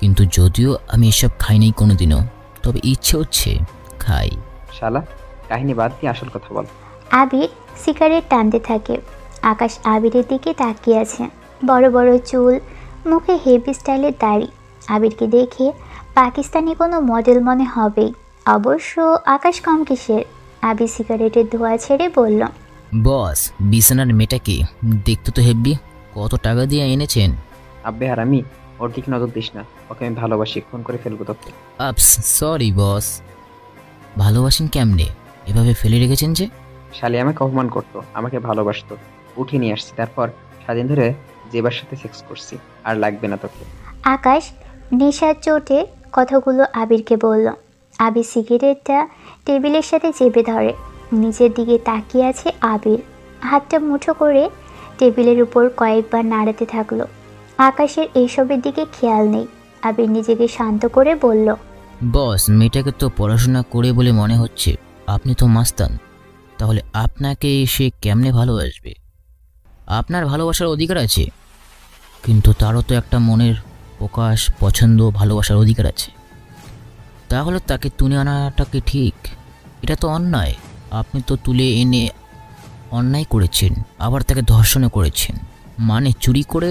কিন্তু যদিও আমি এসব খাইনি কোনোদিনও, তবে ইচ্ছে হচ্ছে খাই। শালা, কাহিনী বাদ দিয়ে আসল কথা বল। আবির সিগারেট টানতে থাকে। আকাশ আবিরের দিকে তাকিয়ে আছে। বড় বড় চুল, মুখে হেভি স্টাইলের দাড়ি। আবিরকে দেখে পাকিস্তানি কোনো মডেল মনে হবেই। অবশ্য আকাশ কম কিসের। আবির সিগারেটের ধোঁয়া ছেড়ে বলল, বস, বিছানার মেয়েটাকে দেখতে তো হেব্বি। কত টাকা দিয়ে এনেছেন? আব্বে আর আমি ওর দিকে নজর দিস না। ওকে আমি ভালোবাসি, খুন করে ফেলবো তোকে। আপস, সরি বস। ভালোবাসেন কেমনে? এভাবে ফেলে রেখেছেন যে? শালি আমাকে অপমান করতো, আমাকে ভালোবাসতো, উঠে নিয়ে আসছি। তারপর স্বাধীন ধরে জেবার সাথে সেক্স করছি। আর লাগবে না তোকে। আকাশ নেশার চোটে কথাগুলো আবিরকে বলল। আবির সিগারেটটা টেবিলের সাথে চেপে ধরে। নিচের দিকে তাকিয়ে আছে আবির। হাতটা মুঠো করে টেবিলের উপর কয়েকবার নাড়াতে থাকলো। আকাশের এইসবের দিকে খেয়াল নেই। আবির নিজেকে শান্ত করে বলল, বস, মেয়েটাকে তো পড়াশোনা করে বলে মনে হচ্ছে। আপনি তো মাস্তান, তাহলে আপনাকে সে কেমনে ভালোবাসবে? আপনার ভালোবাসার অধিকার আছে, কিন্তু তারও তো একটা মনের প্রকাশ, পছন্দ, ভালোবাসার অধিকার আছে। তাহলে তাকে তুলে আনাটাকে ঠিক? এটা তো অন্যায়। আপনি তো তুলে এনে অন্যায় করেছেন, আবার তাকে ধর্ষণও করেছেন, মানে চুরি করে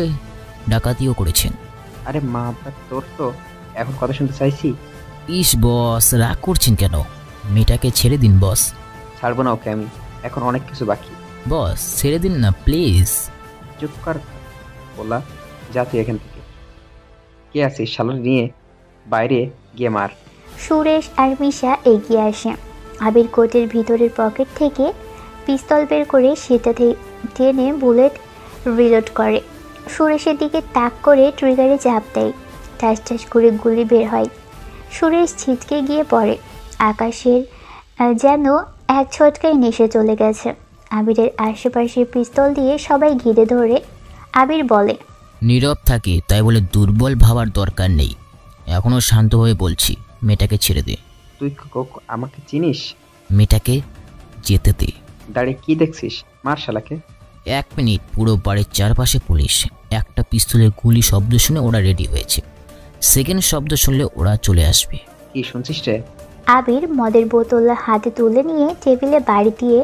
ডাকাতিও করেছেন। আরে মা, তোর তো এখন কথা শুনতে চাইছি। ইস বস, রাগ করছেন কেন? মেয়েটাকে ছেড়ে দিন বস। ছাড়বো না ওকে আমি, এখন অনেক কিছু বাকি। বস ছেড়ে দিন না প্লিজ। চুপ কর বলা, যা তুই এখান থেকে। কে আছিস শালা নিয়ে বাইরে গিয়ে মার। সুরেশ আর মিশা এগিয়ে আসে। আবির কোটের ভিতরের পকেট থেকে পিস্তল বের করে সেটা টেনে বুলেট রিলোড করে। সুরেশের দিকে তাক করে ট্রিগারে চাপ দেয়। ঠাস ঠাস করে গুলি বের হয়। সুরেশ ছিটকে গিয়ে পড়ে। আকাশের যেন এক ছটকায় নেশে চলে গেছে। আবিরের আশেপাশে পিস্তল দিয়ে সবাই ঘিরে ধরে। আবির বলে, নীরব থাকি তাই বলে দুর্বল ভাবার দরকার নেই। এখনো শান্ত হয়ে বলছি, মেয়েটাকে ছেড়ে দে। তুই আমাকে চিনিস? মেয়েটাকে যেতে দে। দাঁড়িয়ে কি দেখছিস? মার শালাকে। 1 মিনিট। পুরো বাড়ির চারপাশে পুলিশ। একটা পিস্তলের গুলি শব্দ শুনে ওরা রেডি হয়েছে। সেকেন্ড শব্দ শুনলে ওরা চলে আসবে। কি শুনছিস রে? আবির মদের বোতল হাতে তুলে নিয়ে টেবিলে বাড়ি দিয়ে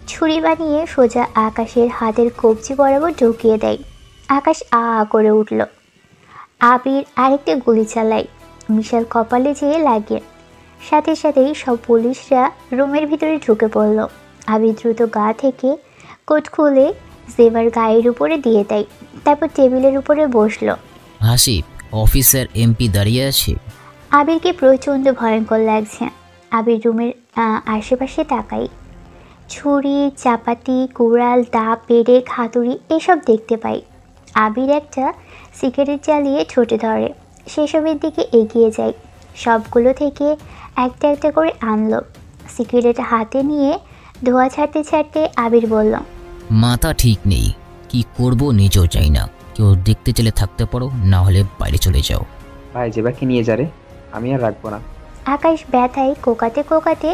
ছুরি বানিয়ে সোজা আকাশের হাতের কবজি বরাবর ঢুকিয়ে দেয়। আকাশ আ করে উঠল। আবির আরেকটা গুলি চালায়, বিশাল কপালে যেয়ে লাগে। সাথে সাথেই সব পুলিশরা রুমের ভিতরে ঢুকে পড়ল। আবির দ্রুত গা থেকে কোট খুলে জেবার গায়ের উপরে দিয়ে দেয়, তারপর টেবিলের উপরে বসলো। হাসিব, অফিসার এমপি দাঁড়িয়ে আছে। আবিরকে প্রচণ্ড ভয়ঙ্কর লাগছে। আবির রুমের আশেপাশে তাকাই, ছুরি, চাপাতি, কুড়াল, দা, পেরেক, হাতুড়ি এসব দেখতে পাই। আবির একটা সিগারেট জ্বালিয়ে ঠোঁটে ধরে, সেসবের দিকে এগিয়ে যায়। সবগুলো থেকে একটা একটা করে আনলো। সিগারেট হাতে নিয়ে ধোঁয়া ছাড়তে ছাড়তে আবির বলল, মাথা ঠিক নেই, কি করব নিজেও চাই না। কেউ দেখতে চলে থাকতে পারো, না হলে বাইরে চলে যাও। ভাই জেবাকে নিয়ে যা রে, আমি আর রাখবো না। আকাশ ব্যথায় কোকাতে কোকাতে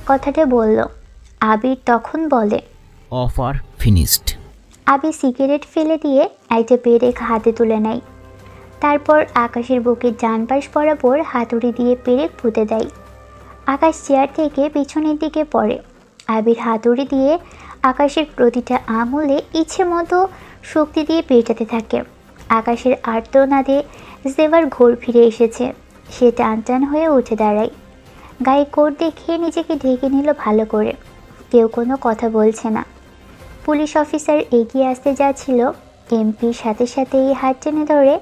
কথাটা বলল। আবির তখন বলে, অফার ফিনিশড। আবির সিগারেট ফেলে দিয়ে একটা পেরেক হাতে তুলে নেয়। তারপর আকাশের বুকের ডান পাশ বরাবর হাতুড়ি দিয়ে পেরেক পুঁতে দেয়। আকাশ চেয়ার থেকে পিছনের দিকে পড়ে। আবির হাতুড়ি দিয়ে আকাশের প্রতিটা আঙুলে ইচ্ছে মতো শক্তি দিয়ে পেটাতে থাকে। আকাশের আর্তনাদে জেবার ঘোর ফিরে এসেছে। সে টান টান হয়ে উঠে দাঁড়ায়। গায়ে কোট দেখিয়ে নিজেকে ঢেকে নিল ভালো করে। কেউ কোনো কথা বলছে না। পুলিশ অফিসার এগিয়ে আসতে যাচ্ছিল। এমপির সাথে সাথেই হাত টেনে ধরে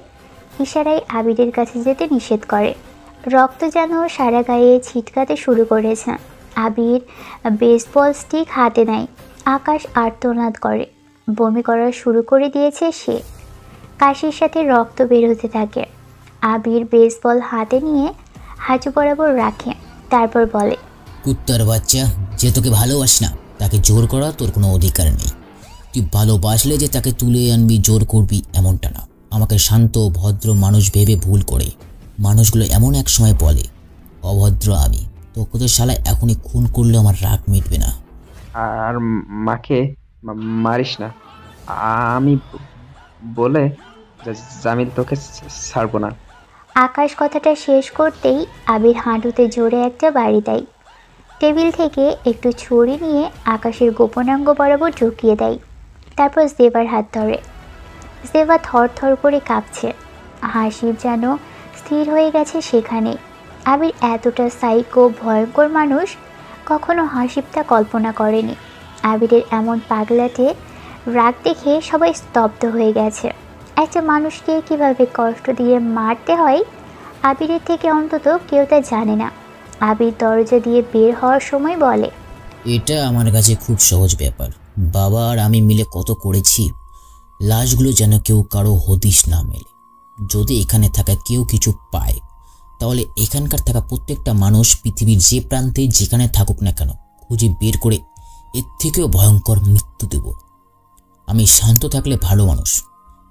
ইশারায় আবিরের কাছে যেতে নিষেধ করে। রক্ত যেন সারা গায়ে ছিটকাতে শুরু করেছে। আবির বেসবল স্টিক হাতে নেয়। আকাশ আর্তনাদ করে। বমি করা শুরু করে দিয়েছে সে। কাশির সাথে রক্ত বের হতে থাকে। আবির বেসবল হাতে নিয়ে হাঁটু বরাবর রাখে, তারপর বলে, কুত্তার বাচ্চা, যে তোকে ভালোবাসে না তাকে জোর করা তোর কোনো অধিকার নেই। তুই ভালোবাসলে যে তাকে তুলে আনবি, জোর করবি এমনটা না। আমাকে শান্ত ভদ্র মানুষ ভেবে ভুল করে। মানুষগুলো এমন এক সময় বলে অভদ্র আমি। তোকে তো শালা এখনই খুন করলে আমার রাগ মিটবে না। আর মাকে মারিস না, আমি বলে জামিল তোকে ছাড়বো না। আকাশ কথাটা শেষ করতেই আবির হাঁটুতে জোরে একটা বাড়ি দেয়। টেবিল থেকে একটু ছুরি নিয়ে আকাশের গোপনাঙ্গ বরাবর ঢুকিয়ে দেয়। তারপর জেবার হাত ধরে। জেবা থর থর করে কাঁপছে। হাসিব যেন স্থির হয়ে গেছে সেখানে। আবির এতটা সাইকো ভয়ঙ্কর মানুষ কখনো হাসিবটা কল্পনা করেনি। আবিরের এমন পাগলাটে রাগ দেখে সবাই স্তব্ধ হয়ে গেছে। একটা মানুষকে কিভাবে কষ্ট দিয়ে মারতে হয় আবিরের থেকে অন্তত কেউ তা জানে না। আবির দরজা দিয়ে বের হওয়ার সময় বলে, এটা আমার কাছে খুব সহজ ব্যাপার। বাবা আর আমি মিলে কত করেছি। লাশগুলো যেন কেউ কারো হদিশ না মেলে। যদি এখানে থাকা কেউ কিছু পায় তাহলে এখানকার থাকা প্রত্যেকটা মানুষ পৃথিবীর যে প্রান্তে যেখানে থাকুক না কেন খুঁজে বের করে এর থেকেও ভয়ঙ্কর মৃত্যু দেব। আমি শান্ত থাকলে ভালো মানুষ,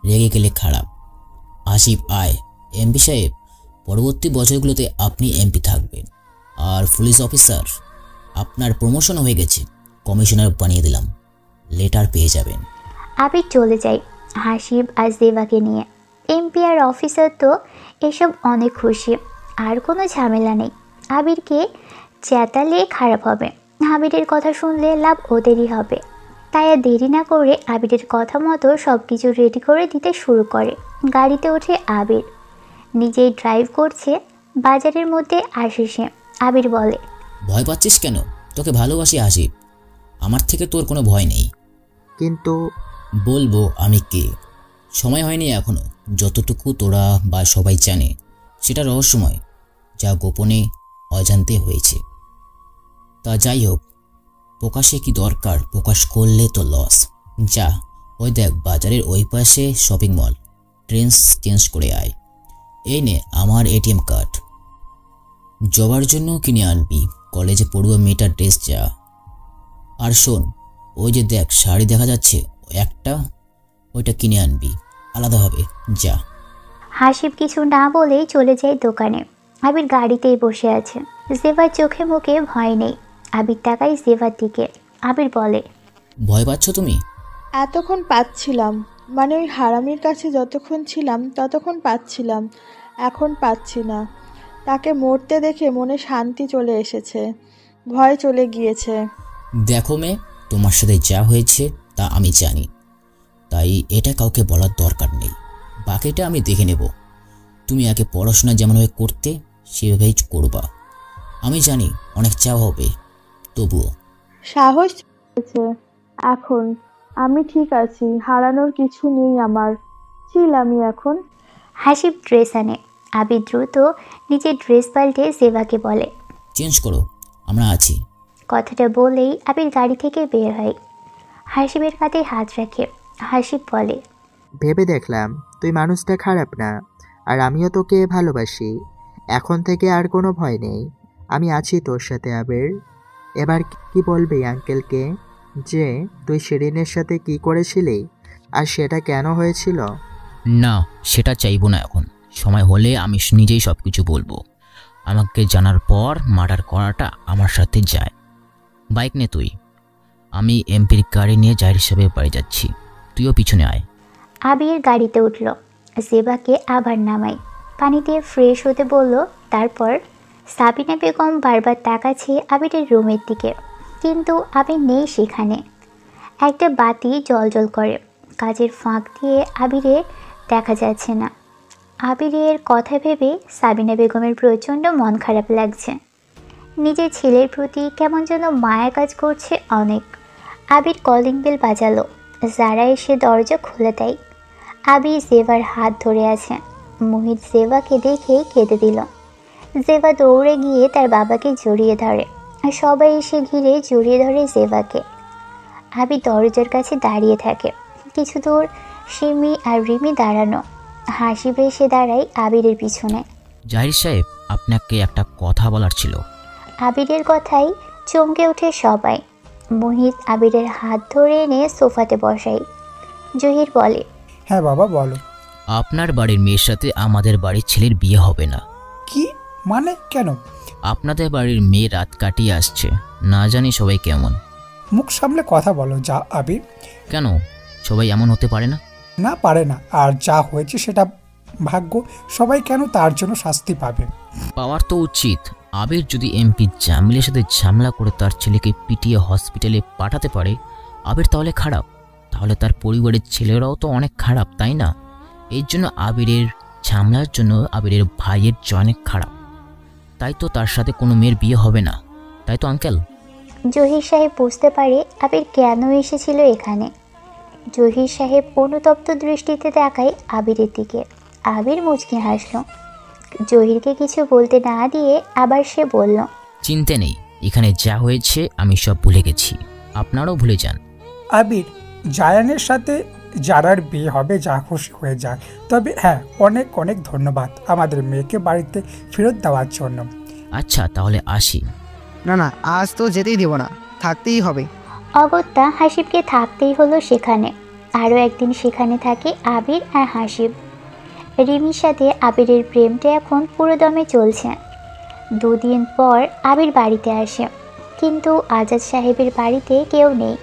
রেগে গেলে খারাপ। আসিফ আয় এমপি সাহেব, পরবর্তী বছরগুলোতে আপনি এমপি থাকবেন। আর পুলিশ অফিসার, আপনার প্রমোশন হয়ে গেছে, কমিশনার বানিয়ে দিলাম, লেটার পেয়ে যাবেন। আবির চলে যায় হাসিব আর জেবাকে নিয়ে। এমপি আর অফিসার তো এসব অনেক খুশি, আর কোনো ঝামেলা নেই। আবিরকে চেতালে খারাপ হবে, আবিরের কথা শুনলে লাভ ওদেরই হবে। তাই আর দেরি না করে আবিরের কথা মতো সব কিছু রেডি করে দিতে শুরু করে। গাড়িতে ওঠে আবির, নিজেই ড্রাইভ করছে। বাজারের মধ্যে আসে সে। আবির বলে, ভয় পাচ্ছিস কেন? তোকে ভালোবাসি আসিফ, আমার থেকে তোর কোনো ভয় নেই। কিন্তু বলবো আমি কে, সময় হয়নি এখনো। যতটুকু তোরা বা সবাই জানে সেটা রহস্যময়, যা গোপনে অজান্তে হয়েছে। তা যাই হোক, প্রকাশে কি দরকার, প্রকাশ করলে তো লস। যা, ওই দেখ বাজারের ওই পাশে শপিং মল, ট্রেন্স চেঞ্জ করে আয়। এই নে আমার এটিএম কার্ড, জবার জন্য কিনে আনবি, কলেজে পড়ুয়া মেয়েটার ড্রেস যা। আর শোন, ওই যে দেখ শাড়ি দেখা যাচ্ছে একটা, ওইটা কিনে আনবি, আলাদা হবে, যা। হাসিব কিছু না বলেই চলে যায় দোকানে। আবির গাড়িতেই বসে আছে। জেবার চোখে মুখে ভয় নেই। আবির তাকায় জেবার দিকে। আবির বলে, ভয় পাচ্ছ তুমি? এতক্ষণ পাচ্ছিলাম, মানে ওই হারামির কাছে যতক্ষণ ছিলাম ততক্ষণ পাচ্ছিলাম, এখন পাচ্ছি না। তাকে মরতে দেখে মনে শান্তি চলে এসেছে, ভয় চলে গিয়েছে। দেখো মেয়ে, তোমার সাথে যা হয়েছে তা আমি জানি, তাই এটা কাউকে বলার দরকার নেই। বাকিটা আমি দেখে নেব। তুমি আগে পড়াশোনা যেমনভাবে করতে সেভাবেই করবা। আমি জানি অনেক চাওয়া হবে, তবুও সাহস হয়েছে এখন। আমি ঠিক আছি, হারানোর কিছু নেই আমার। চিল আমি এখন। হাসিব ড্রেস আনে। আবির দ্রুত নিজের ড্রেস পাল্টে জেবাকে বলে, চেঞ্জ করো, আমরা আছি। কথাটা বলেই আবির গাড়ি থেকে বের হয়। হাসিবের কাঁধে হাত রাখে। হাসিব বলে, ভেবে দেখলাম তুই মানুষটা খারাপ না, আর আমিও তোকে ভালোবাসি। এখন থেকে আর কোনো ভয় নেই, আমি আছি তোর সাথে আবির। এবার কি বলবি আঙ্কেলকে যে তুই শিরিনের সাথে কি করেছিলি আর সেটা কেন হয়েছিল? না, সেটা চাইবো না এখন। সময় হলে আমি নিজেই সব কিছু বলবো। আমাকে জানার পর মার্ডার করাটা আমার সাথে যায়। বাইক নে তুই, আমি এমপির গাড়ি নিয়ে জাহির সাহেবের বাড়ি যাচ্ছি, তুইও পিছনে আয়। আবির গাড়িতে উঠল। জেবাকে আবার নামাই, পানি দিয়ে ফ্রেশ হতে বলল। তারপর সাবিনা বেগম বারবার তাকাচ্ছে আবিরের রুমের দিকে, কিন্তু আবির নেই সেখানে। একটা বাতি জ্বলজ্বল করে, কাজের ফাঁক দিয়ে আবিরে দেখা যাচ্ছে না। আবিরের কথা ভেবে সাবিনা বেগমের প্রচণ্ড মন খারাপ লাগছে। নিজের ছেলের প্রতি কেমন যেন মায়া কাজ করছে অনেক। আবির কলিং বেল বাজালো। যারা এসে দরজা খুলে দেয়। আবির জেবার হাত ধরে আছে। মোহিত জেবাকে দেখে কেঁদে দিল। জেবা দৌড়ে গিয়ে তার বাবাকে জড়িয়ে ধরে, আর সবাই এসে ঘিরে জড়িয়ে ধরে জেবাকে। আবির দরজার কাছে দাঁড়িয়ে থাকে। কিছু দূর সিমি আর রিমি দাঁড়ানো। হাসিব এসে দাঁড়ায় আবিরের পিছনে। জাহির সাহেব, আপনাকে একটা কথা বলার ছিল। আবিরের কথাই চমকে ওঠে সবাই। মোহিত আবিরের হাত ধরে এনে সোফাতে বসাই। জহির বলে, হ্যাঁ বাবা বলো। আপনার বাড়ির মেয়ের সাথে আমাদের বাড়ির ছেলের বিয়ে হবে না। কি মানে, কেন? আপনাদের বাড়ির মেয়ে রাত কাটিয়ে আসছে, না জানি সবাই কেমন। মুখ সামলে কথা বলো যা আবির। কেন, সবাই এমন হতে পারে না? না পারে না, আর যা হয়েছে সেটা ভাগ্য। সবাই কেন তার জন্য শাস্তি পাবে? পাওয়ার তো উচিত। আবির যদি এমপি জামিলের সাথে ঝামেলা করে তার ছেলেকে পিটিয়ে হসপিটালে পাঠাতে পারে, আবির তাহলে খারাপ? তাহলে তার পরিবারের ছেলেরাও তো অনেক খারাপ, তাই না? এই জন্য আবিরের ঝামেলার জন্য আবিরের ভাইয়ের অনেক খারাপ, তাই তো তার সাথে কোনো মেয়ের বিয়ে হবে না, তাই তো আঙ্কেল? জহির সাহেব বুঝতে পারে আবির কেন এসেছিল এখানে। জহির সাহেব অনুতপ্ত দৃষ্টিতে তাকায় আবিরের দিকে। আবির মুচকি হাসল। জহিরকে কিছু বলতে না দিয়ে আবার সে বলল, চিন্তা নেই, এখানে যা হয়েছে আমি সব ভুলে গেছি, আপনারাও ভুলে যান। আবির, জায়ানের সাথে যারার বিয়ে হবে যা খুশি হয়ে যায়, তবে হ্যাঁ অনেক অনেক ধন্যবাদ আমাদের মেয়েকে বাড়িতে ফেরত দেওয়ার জন্য। আচ্ছা তাহলে আসি। না না, আজ তো যেতেই দেব না, থাকতেই হবে। অগত্যা হাসিবকে থাকতেই হলো সেখানে। আরও একদিন সেখানে থাকে আবির আর হাসিব। রিমির সাথে আবিরের প্রেমটা এখন পুরোদমে চলছে। দুদিন পর আবির বাড়িতে আসে, কিন্তু আজাদ সাহেবের বাড়িতে কেউ নেই।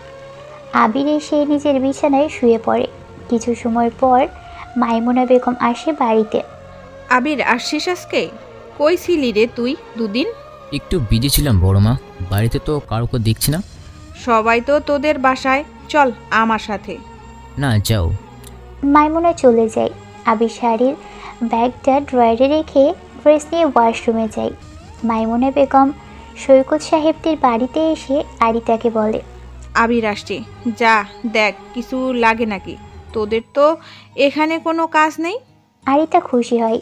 আবির এসে নিজের বিছানায় শুয়ে পড়ে। কিছু সময় পর মাইমুনা বেগম আসে বাড়িতে। আবির আসছিস আজকে? কই ছিলি রে তুই দুদিন? একটু বিজি ছিলাম বড়মা, বাড়িতে তো কাউকে দেখছি না। সবাই তো তোদের বাসায়, চল আমার সাথে। না যাও। মাইমুনা চলে যায়। আবির শাড়ির ব্যাগটা ড্রয়ারে রেখে ড্রেস নিয়ে ওয়াশরুমে যায়। মাইমুনা বেগম সৈকত সাহেবদের বাড়িতে এসে আরিতাকে বলে, আবির আসছে, যা দেখ কিছু লাগে নাকি। তোদের তো এখানে কোনো কাজ নেই। আরিতা খুশি হয়।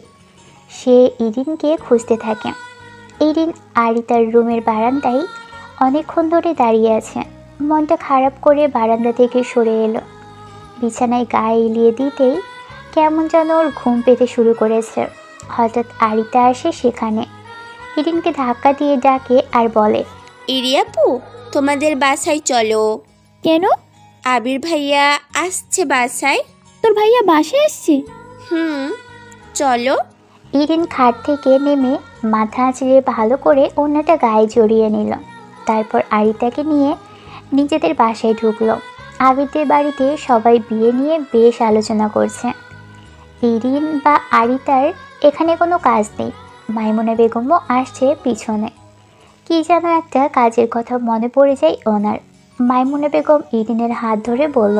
সে ইরিনকে খুঁজতে থাকে। ইরিন আরিতার রুমের বারান্দায় অনেকক্ষণ ধরে দাঁড়িয়ে আছে। মনটা খারাপ করে বারান্দা থেকে সরে এলো। বিছানায় গায়ে এলিয়ে দিতেই কেমন যেন ওর ঘুম পেতে শুরু করেছে। হঠাৎ আরিতা আসে সেখানে। ইরিনকে ধাক্কা দিয়ে ডাকে আর বলে, ইরিয়াপু, তোমাদের বাসায় চলো। কেন? আবির ভাইয়া আসছে বাসায়। তোর ভাইয়া বাসায় আসছে? চলো। ইরিন খাট থেকে নেমে মাথা আঁচড়ে ভালো করে ওড়নাটা গায়ে জড়িয়ে নিল। তারপর আরিতাকে নিয়ে নিজেদের বাসায় ঢুকলো। আবিরদের বাড়িতে সবাই বিয়ে নিয়ে বেশ আলোচনা করছে। ইরিন বা আরিতার এখানে কোনো কাজ নেই। মাইমুনা বেগমও আসছে পিছনে। কি যেন একটা কাজের কথা মনে পড়ে যায় ওনার। মাইমুনা বেগম ইরিনের হাত ধরে বলল,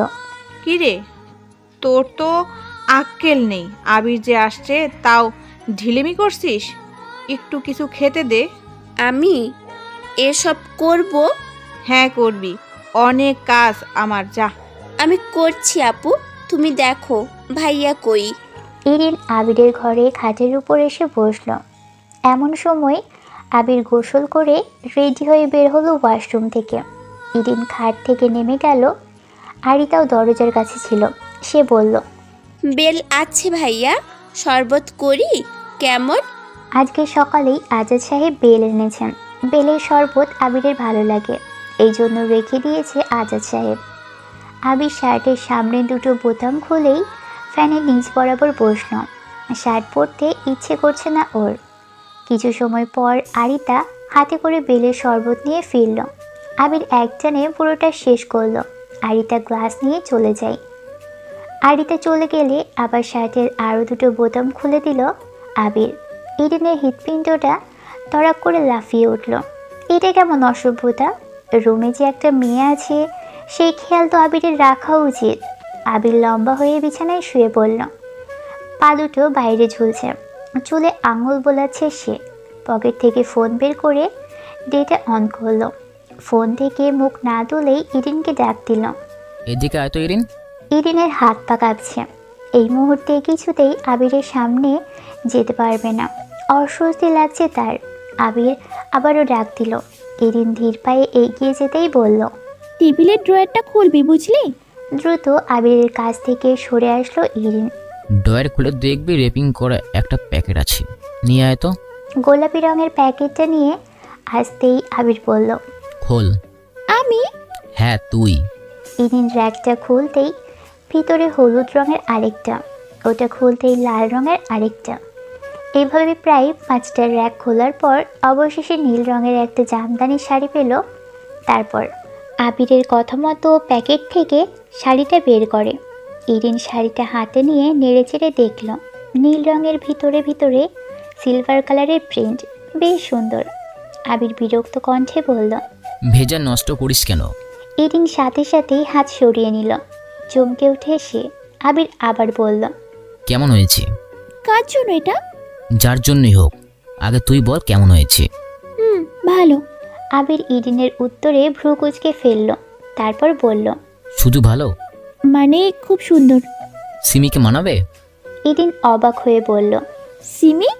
কি রে, তোর তো আক্কেল নেই। আবির যে আসছে তাও ঢিলেমি করছিস। একটু কিছু খেতে দে। আমি এসব করব? হ্যাঁ করবি, অনেক কাজ আমার। যা। আমি করছি আপু, তুমি দেখো ভাইয়া কই। ইরিন আবিরের ঘরে খাটের উপর এসে বসল। এমন সময় আবির গোসল করে রেডি হয়ে বের হলো ওয়াশরুম থেকে। ইরিন খাট থেকে নেমে গেল। আরিতাও দরজার কাছে ছিল। সে বলল, বেল আছে ভাইয়া, শরবত করি কেমন? আজকে সকালেই আজাদ সাহেব বেল এনেছেন। বেলের শরবত আবিরের ভালো লাগে, এই জন্য রেখে দিয়েছে আজাদ সাহেব। আবির শার্টের সামনে দুটো বোতাম খুলেই ফ্যানের নিচ বরাবর বসল। শার্ট পরতে ইচ্ছে করছে না ওর। কিছু সময় পর আরিতা হাতে করে বেলের শরবত নিয়ে ফিরল। আবির একটানে পুরোটা শেষ করলো। আরিতা গ্লাস নিয়ে চলে যায়। আরিতা চলে গেলে আবার শার্টের আরও দুটো বোতাম খুলে দিল আবির। ইরিনের হৃৎপিণ্ডটা তড়াক করে লাফিয়ে উঠল। এটা কেমন অসভ্যতা! রুমে যে একটা মেয়ে আছে সেই খেয়াল তো আবিরের রাখা উচিত। আবির লম্বা হয়ে বিছানায় শুয়ে পড়ল। পা দুটো বাইরে ঝুলছে, চুলে আঙুল বোলাচ্ছে সে। পকেট থেকে ফোন বের করে ডেটা অন করলো। ফোন থেকে মুখ না তুলেই ইরিনকে ডাক দিল। এদিকে আয় তো ইরিন। ইরিনের হাত পা কাঁপছে। এই মুহূর্তে কিছুতেই আবিরের সামনে যেতে পারবে না। অস্বস্তি লাগছে তার। আবির আবারও ডাক দিল। ইরিন ধীর পায়ে এগিয়ে যেতেই বলল, টেবিলের ড্রয়ারটা খুলবি বুঝলি? দ্রুত আবিরের কাছ থেকে সরে আসলো ইরিন। ড্রয়ার খুলে দেখবি রেপিং করা একটা প্যাকেট আছে, নিয়ে আয় তো। গোলাপি রঙের প্যাকেটটা নিয়ে আসতেই আবির বলল, খোল। আমি? হ্যাঁ তুই। ইরিন র্যাকটা খুলতেই ভিতরে হলুদ রঙের আরেকটা, ওটা খুলতেই লাল রঙের আরেকটা। এভাবে প্রায় 5টা র্যাক খোলার পর অবশেষে নীল রঙের একটা জামদানি শাড়ি পেল। তারপর আবিরের কথা মতো প্যাকেট থেকে শাড়িটা বের করে। ইরিন শাড়িটা হাতে নিয়ে নেড়েচেড়ে দেখল। নীল রঙের ভিতরে ভিতরে সিলভার কালারের প্রিন্ট, বেশ সুন্দর। আবির বিরক্ত কণ্ঠে বলল, ভেজা নষ্ট করিস কেন? ইরিন সাথে সাথেই হাত সরিয়ে নিল। চমকে উঠে সে। আবির আবার বলল, কেমন হয়েছে? কার জন্য এটা? যার জন্যই হোক, আগে তুই বল কেমন হয়েছে। ভালো। আবির ইরিনের উত্তরে ভ্রু কুঁচকে ফেলল। তারপর বলল, শুধু ভালো? মানে খুব সুন্দর। সিমিকে মানাবে? ইরিন অবাক হয়ে বলল, সিমি?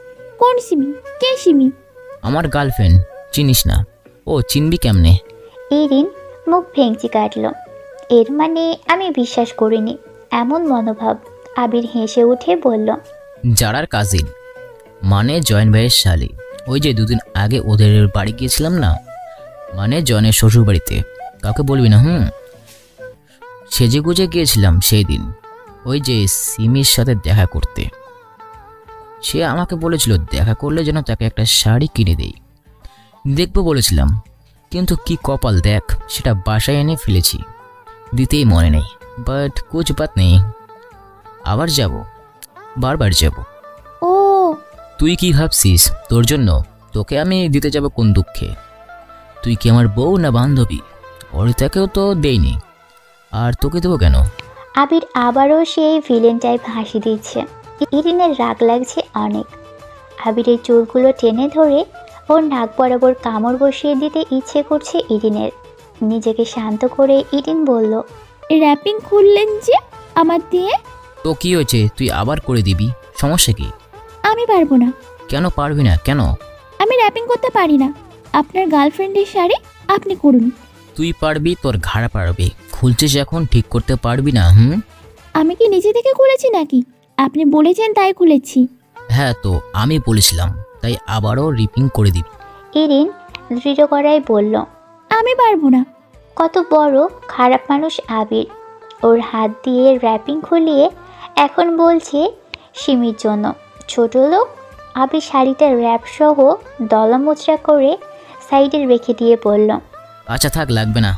কোন সিমি? কে সিমি? আমার গার্লফ্রেন্ড, চিনিস না? ও চিনবি কেমনে? ইরিন মুখ ভেঙচি কাটল। এর মানে আমি বিশ্বাস করিনি, এমন মনোভাব। আবির হেসে উঠে বলল, যারার কাজিন, মানে জয়েন ভাইয়ের শালি। ওই যে দুদিন আগে ওদের বাড়ি গিয়েছিলাম না, মানে জয়নের শ্বশুর বাড়িতে। কাউকে বলবি না। সেজে গুজে গিয়েছিলাম সেই দিন ওই যে সিমির সাথে দেখা করতে। সে আমাকে বলেছিল দেখা করলে যেন তাকে একটা শাড়ি কিনে দেই। দেখবো বলেছিলাম, কিন্তু কি কপাল দেখ, সেটা বাসায় এনে ফেলেছি। দিতেই মনে নেই, বাট কুছ বাত নেই। আবার যাব, বারবার যাব। ও তুই কি ভাবছিস তোর জন্য তোকে আমি দিতে যাব কোন দুঃখে? তুই কি আমার বউ না বান্ধবী? অরিতাকেও তো দেইনি, আর তোকে দেবো কেন? আবির আবারও সেই ভিলেন টাইপ হাসি দিচ্ছে। ইরিনের রাগ লাগছে অনেক। আবিরের চুলগুলো টেনে ধরে ওর নাক বরাবর কামড় বসিয়ে দিতে ইচ্ছে করছে ইরিনের। নিজেকে শান্ত করে ইরিন বলল, র্যাপিং খুললেন যে আমার দিয়ে? তো কি হয়েছে, তুই আবার করে দিবি, সমস্যা কি? আমি পারবো না। কেন পারবি না? কেন? আমি র্যাপিং করতে পারি না। আপনার গার্লফ্রেন্ডের শাড়ি আপনি করুন। তুই পারবি, তোর ঘাড়া পারবি। খুলছিস এখন, ঠিক করতে পারবি না? আমি কি নিজে থেকে খুলেছি নাকি? আপনি বলেছেন তাই খুলেছি। হ্যাঁ তো আমি বলেছিলাম, তাই আবারও রিপিং করে দিবি। ইরিন দৃঢ় গলায় বলল, আমি পারবো না। কত বড় খারাপ মানুষ আবির! ওর হাত দিয়ে র্যাপিং খুলিয়ে এখন বলছে সিমির জন্য। ছোট লোক। আবির শাড়িটা র্যাপ সহ দলামোচড়া করে সাইডে রেখে দিয়ে বলল, আচ্ছা থাক, লাগবে না।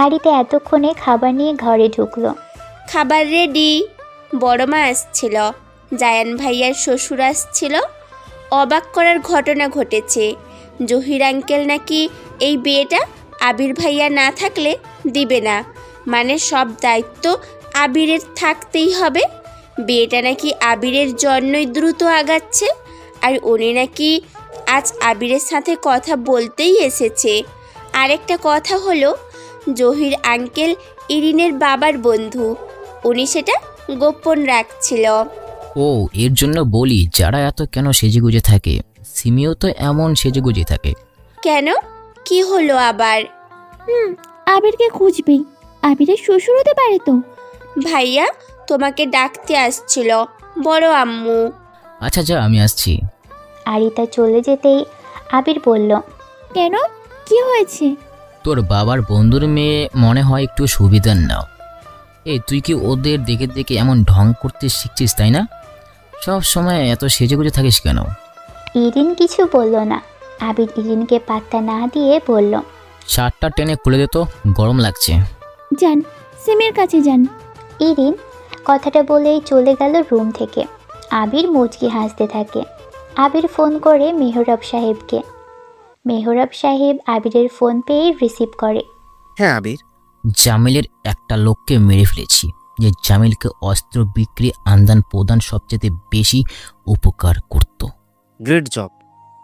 আরিতে এতক্ষণে খাবার নিয়ে ঘরে ঢুকলো। খাবার রেডি। বড় মা আসছিল, জায়ান ভাইয়ার শ্বশুর আসছিল, অবাক করার ঘটনা ঘটেছে। জহির আঙ্কেল নাকি এই বিয়েটা আবির ভাইয়া না থাকলে দিবে না, মানে সব দায়িত্ব আবিরের থাকতেই হবে। বিয়েটা নাকি আবিরের জন্যই দ্রুত আগাচ্ছে, আর উনি নাকি আজ আবিরের সাথে কথা বলতেই এসেছে। আরেকটা কথা হলো, জহির আঙ্কেল ইরিনের বাবার বন্ধু, উনি সেটা গোপন রাখছিল। ও, এর জন্য বলি যারা এত কেন সেজেগুজে থাকে, সিমিও তো এমন সেজেগুজে থাকে। কেন, কি হলো আবার? আবিরকে খুঁজবি, আবিরের শ্বশুর হতে পারে তো। ভাইয়া তোমাকে ডাকতে আসছিল, বড় আম্মু। আচ্ছা যা, আমি আসছি। আরিতা চলে যেতেই আবির বলল, কেন, কি হয়েছে? তোর বাবার বন্ধুর মেয়ে মনে হয় একটু সুবিধার নাও। এই তুই কি ওদের দেখে দেখে এমন ঢং করতে শিখছিস, তাই না? সব সময় এত সেজেগুজে থাকিস কেন? ইরিন কিছু বলল না। আবির ইরিনকে পাত্তা না দিয়ে বলল, শার্টটা টেনে খুলে দে তো, গরম লাগছে। যান, সিমের কাছে যান। ইরিন কথাটা বলেই চলে গেল রুম থেকে। আবির মুচকি হাসতে থাকে। আবির ফোন করে মেহরাব সাহেবকে। মেহরাব সাহেব আবিরের ফোন পেয়ে রিসিভ করে। হ্যাঁ আবির, জামিলের একটা লোককে মেরে ফেলেছি, যে জামিলকে অস্ত্র বিক্রি আদান প্রদান সবচেয়ে বেশি উপকার করত। Great job.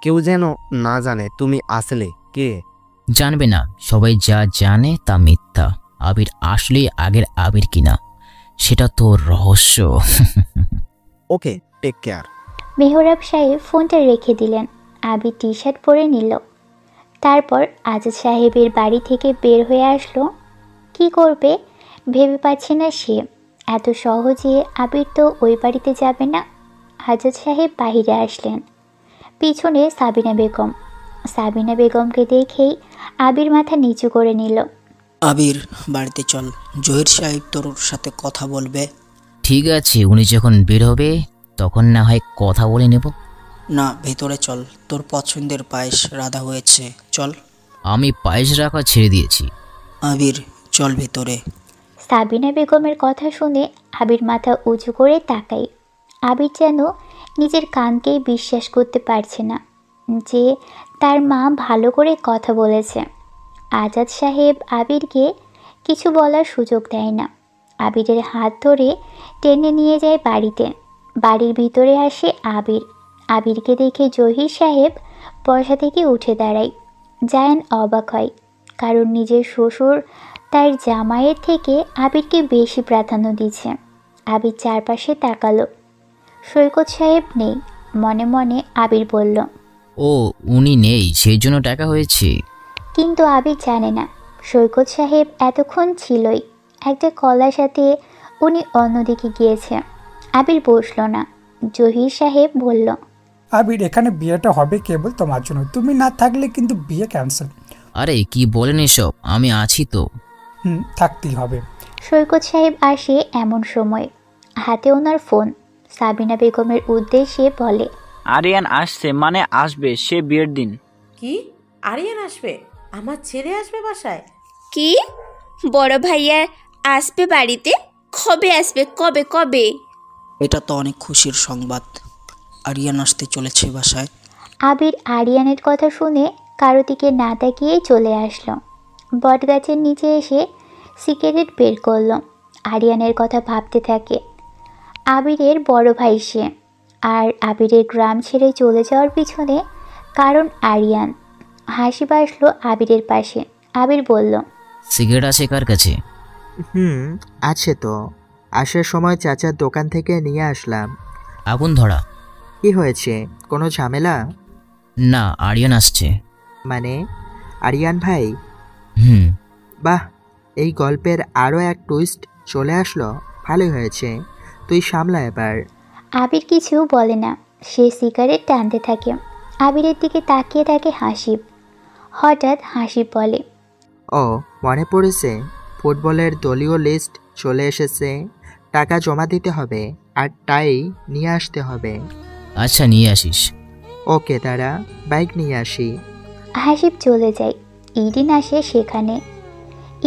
কেউ যেন না জানে তুমি আসলে কে। জানবে না, সবাই যা জানে তা মিথ্যা। আবির আসলেই আগের আবির কিনা সেটা তো রহস্য। ওকে, টেক কেয়ার। মেহরাব সাহেব ফোনটা রেখে দিলেন। আবির টি শার্ট পরে নিল। তারপর আজাদ সাহেবের বাড়ি থেকে বের হয়ে আসলো। কি করবে ভেবে পাচ্ছে না সে। এত সহজে আবির তো ওই বাড়িতে যাবে না। আজাদ সাহেব বাহিরে আসলেন, পিছনে সাবিনা বেগম। সাবিনা বেগমকে দেখেই আবির মাথা নিচু করে নিল। আবির, বাড়িতে চল, জহির সাহেব তোর সাথে কথা বলবে। ঠিক আছে, উনি যখন বের হবে তখন না হয় কথা বলে নেব। না, ভেতরে চল, তোর পছন্দের পায়েস রাধা হয়েছে, চল। আমি পায়েস রাখা ছেড়ে দিয়েছি। আবির, চল ভেতরে। সাবিনা বেগমের কথা শুনে আবির মাথা উঁচু করে তাকায়। আবির যেন নিজের কানকেই বিশ্বাস করতে পারছে না যে তার মা ভালো করে কথা বলেছে। আজাদ সাহেব আবিরকে কিছু বলার সুযোগ দেয় না। আবিরের হাত ধরে টেনে নিয়ে যায় বাড়িতে। বাড়ির ভিতরে আসে আবির। আবিরকে দেখে জহির সাহেব বসা থেকে উঠে দাঁড়ায়। জায়ান অবাক হয়, কারণ নিজের শ্বশুর তার জামাইয়ের থেকে আবিরকে বেশি প্রাধান্য দিচ্ছে। আবির চারপাশে তাকালো। সৈকত সাহেব নেই। মনে মনে আবির বলল, ও, উনি নেই, সেই জন্য টাকা হয়েছে। কিন্তু আবির জানে না সৈকত সাহেব এতক্ষণ ছিলই। একটা কলার সাথে উনি অন্যদিকে গিয়েছে। আবির বসল না। জহির সাহেব বলল, আবির, এখানে বিয়েটা হবে কেবল তোমার জন্য, তুমি না থাকলে কিন্তু বিয়ে ক্যান্সেল। আরে কি বলেন এসব, আমি আছি তো। থাকতেই হবে। সৈকত সাহেব আসে এমন সময়, হাতে ওনার ফোন। সাবিনা বেগমের উদ্দেশ্যে বলে, আরিয়ান আসছে, মানে আসবে সে বিয়ের দিন। কি, আরিয়ান আসবে? আমার ছেলে আসবে বাসায়? কি, বড় ভাইয়া আসবে বাড়িতে? কবে আসবে, কবে কবে? এটা তো অনেক খুশির সংবাদ, আরিয়ান আসতে চলেছে বাসায়। আবির আরিয়ানের কথা শুনে কারো দিকে না তাকিয়ে চলে আসলো। বটগাছের নিচে এসে সিগারেট বের করলো। আরিয়ানের কথা ভাবতে থাকে। আবিরের বড় ভাই সে, আর আবিরের গ্রাম ছেড়ে চলে যাওয়ার পিছনে কারণ আরিয়ান। হাসি বাসলো আবিরের পাশে। আবির বলল, সিগারেট আছে কার কাছে? আছে তো, আসার সময় চাচার দোকান থেকে নিয়ে আসলাম। আগুন ধরা। কি হয়েছে, কোনো ঝামেলা? না, আরিয়ান আসছে। মানে আরিয়ান ভাই? বাহ, এই গল্পের আরও এক টুইস্ট চলে আসলো, ভালোই হয়েছে। তুই সামলা এবার। আবির কিছু বলে না, সে সিগারেট টানতে থাকে। আবিরের দিকে তাকিয়ে থাকে হাসিব। হঠাৎ হাসিব বলে, ও মনে পড়েছে, ফুটবলের দলীয় লিস্ট চলে এসেছে, টাকা জমা দিতে হবে আর টাই নিয়ে আসতে হবে। আচ্ছা, নিয়ে আসিস। ওকে দাঁড়া, বাইক নিয়ে আসি। হাসিব চলে যায়। ইদিন আসে সেখানে।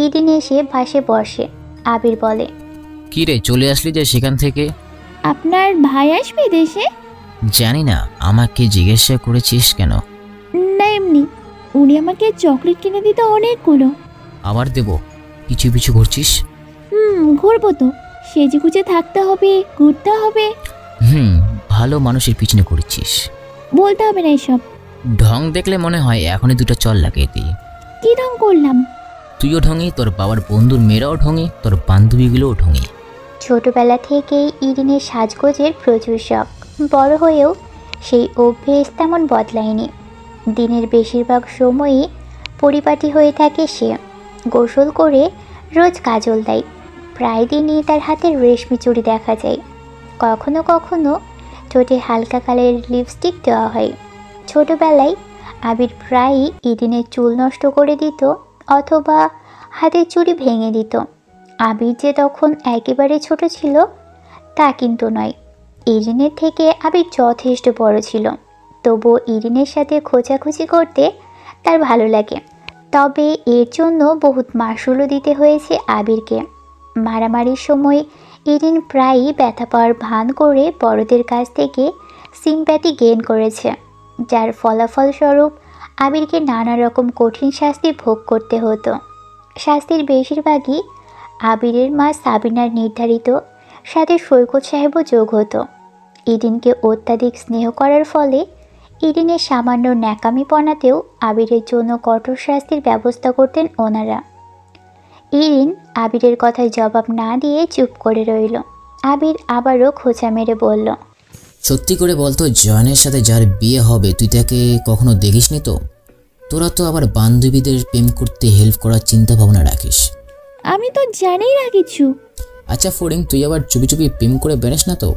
ইদিন এসে পাশে বসে। আবির বলে, কি রে, চলে আসলি যে সেখান থেকে? আপনার ভাই আসবে দেশে? জানি না, আমাকে জিজ্ঞাসা করেছিস কেন? না এমনি, উনি আমাকে চকলেট কিনে দিত অনেকগুলো। আবার দেব? পিছু পিছু ঘুরছিস? ঘুরবো তো, সেজে গুজে থাকতে হবে, ঘুরতে হবে। ভালো মানুষের পিছনে ঘুরছিস। বলতে হবে না এসব। ঢং দেখলে মনে হয় এখনই দুটো চল লাগিয়ে দিই। কি ঢং করলাম? তুইও ঢঙি, তোর বাবার বন্ধুর মেয়েরাও ঢঙি, তোর বান্ধবীগুলোও ঢঙি। ছোটবেলা থেকেই ইরিনের সাজগোজের প্রচুর শখ। বড় হয়েও সেই অভ্যেস তেমন বদলায়নি। দিনের বেশিরভাগ সময়ই পরিপাটি হয়ে থাকে সে। গোসল করে রোজ কাজল দেয়। প্রায় দিনই তার হাতে রেশমি চুড়ি দেখা যায়। কখনো কখনো ঠোঁটে হালকা কালারের লিপস্টিক দেওয়া হয়। ছোটবেলায় আবির প্রায়ই ইরিনের চুল নষ্ট করে দিত অথবা হাতের চুড়ি ভেঙে দিত। আবির যে তখন একেবারে ছোট ছিল তা কিন্তু নয়। ইরিনের থেকে আবির যথেষ্ট বড় ছিল, তবুও ইরিনের সাথে খোঁচাখুচি করতে তার ভালো লাগে। তবে এর জন্য বহুত মাশুলও দিতে হয়েছে আবিরকে। মারামারির সময় ইরিন প্রায়ই ব্যথা পাওয়ার ভান করে বড়দের কাছ থেকে সিম্প্যাথি গেইন করেছে, যার ফলাফলস্বরূপ আবিরকে নানা রকম কঠিন শাস্তি ভোগ করতে হতো। শাস্তির বেশিরভাগই আবিরের মা সাবিনার নির্ধারিত, সাথে সৈকত সাহেবও যোগ হতো। ইরিনকে অত্যাধিক স্নেহ করার ফলে ইরিনের সামান্য ন্যাকামিপনাতেও আবিরের জন্য কঠোর শাস্তির ব্যবস্থা করতেন ওনারা। ইরিন আবিরের কথায় জবাব না দিয়ে চুপ করে রইল। আবির আবারও খোঁচা মেরে বলল, সত্যি করে বলতো, জয়নের সাথে যার বিয়ে হবে তুই তাকে কখনো দেখিসনি তো? তোরা তো আবার বান্ধবীদের প্রেম করতে হেল্প করার চিন্তা ভাবনা রাখিস। আমি তো জানি না কিছু। আচ্ছা ফড়িং, তুই আবার চুপি চুপি প্রেম করে বেড়াস না তো?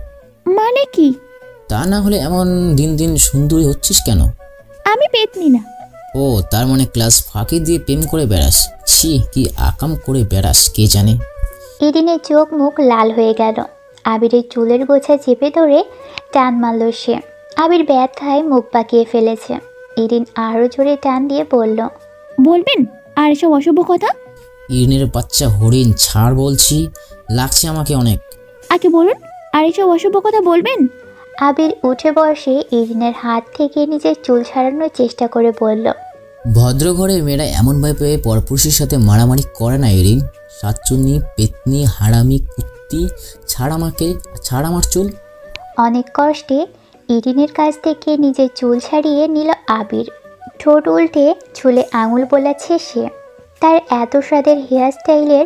মানে কি? তা না হলে এমন দিন দিন সুন্দরী হচ্ছিস কেন? আমি পেতনি না। ও, তার মানে ক্লাস ফাঁকি দিয়ে প্রেম করে বেড়াস? ছি, কি আকাম করে বেড়াস কে জানে। ইরিনের চোখ মুখ লাল হয়ে গেল। আবিরের চুলের গোছা চেপে ধরে টান মারল সে। আবির ব্যথায় মুখ বাঁকিয়ে ফেলেছে। ইরিন আরও জোরে টান দিয়ে বলল, বলবেন আর এসব অশুভ কথা? ইরিনের বাচ্চা হরিণ, ছাড় বলছি, লাগছে আমাকে অনেক। আগে বলুন, আর এসব অশুভ কথা বলবেন? আবির উঠে বসে ইরিনের হাত থেকে নিজের চুল ছাড়ানোর চেষ্টা করে বলল, ভদ্র ঘরের মেয়েরা এমনভাবে পরপুরুষের সাথে মারামারি করে না ইরিন। সাতচুন্নি, পেতনি, হারামি, কুত্তি, ছাড় আমাকে, ছাড় আমার চুল। অনেক কষ্টে ইরিনের কাছ থেকে নিজের চুল ছাড়িয়ে নিল আবির। ঠোঁট উল্টে চুলে আঙুল বোলাচ্ছে সে। তার এত স্বাদের হেয়ার স্টাইলের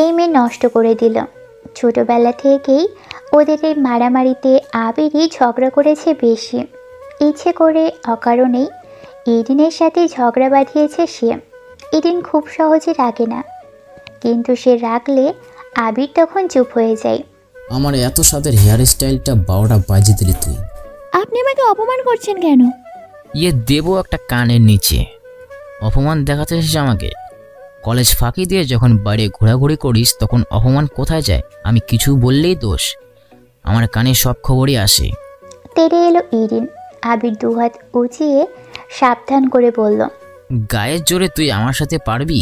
এই মেয়ে নষ্ট করে দিল। ছোটবেলা থেকেই ওদের এই মারামারিতে আবিরই ঝগড়া করেছে বেশি। ইচ্ছে করে অকারণেই ইরিনের সাথে ঝগড়া বাঁধিয়েছে সে। ইরিন খুব সহজে রাগে না, কিন্তু সে রাগলে আবির তখন চুপ হয়ে যায়। আমার এত স্বাদের হেয়ার স্টাইলটা 12টা বাজিয়ে দিলি তুই। আপনি আমাকে অপমান করছেন কেন? ইয়ে দেবো একটা কানের নিচে। অপমান দেখাতে এসেছিস আমাকে? কলেজ ফাঁকি দিয়ে যখন বাইরে ঘোরাঘুরি করিস তখন অপমান কোথায় যায়? আমি কিছু বললেই দোষ। আমার কানে সব খবরই আসে। তেড়ে এলো ইরিন। আবির দুহাত উঁচিয়ে সাবধান করে বলল, গায়ের জোরে তুই আমার সাথে পারবি?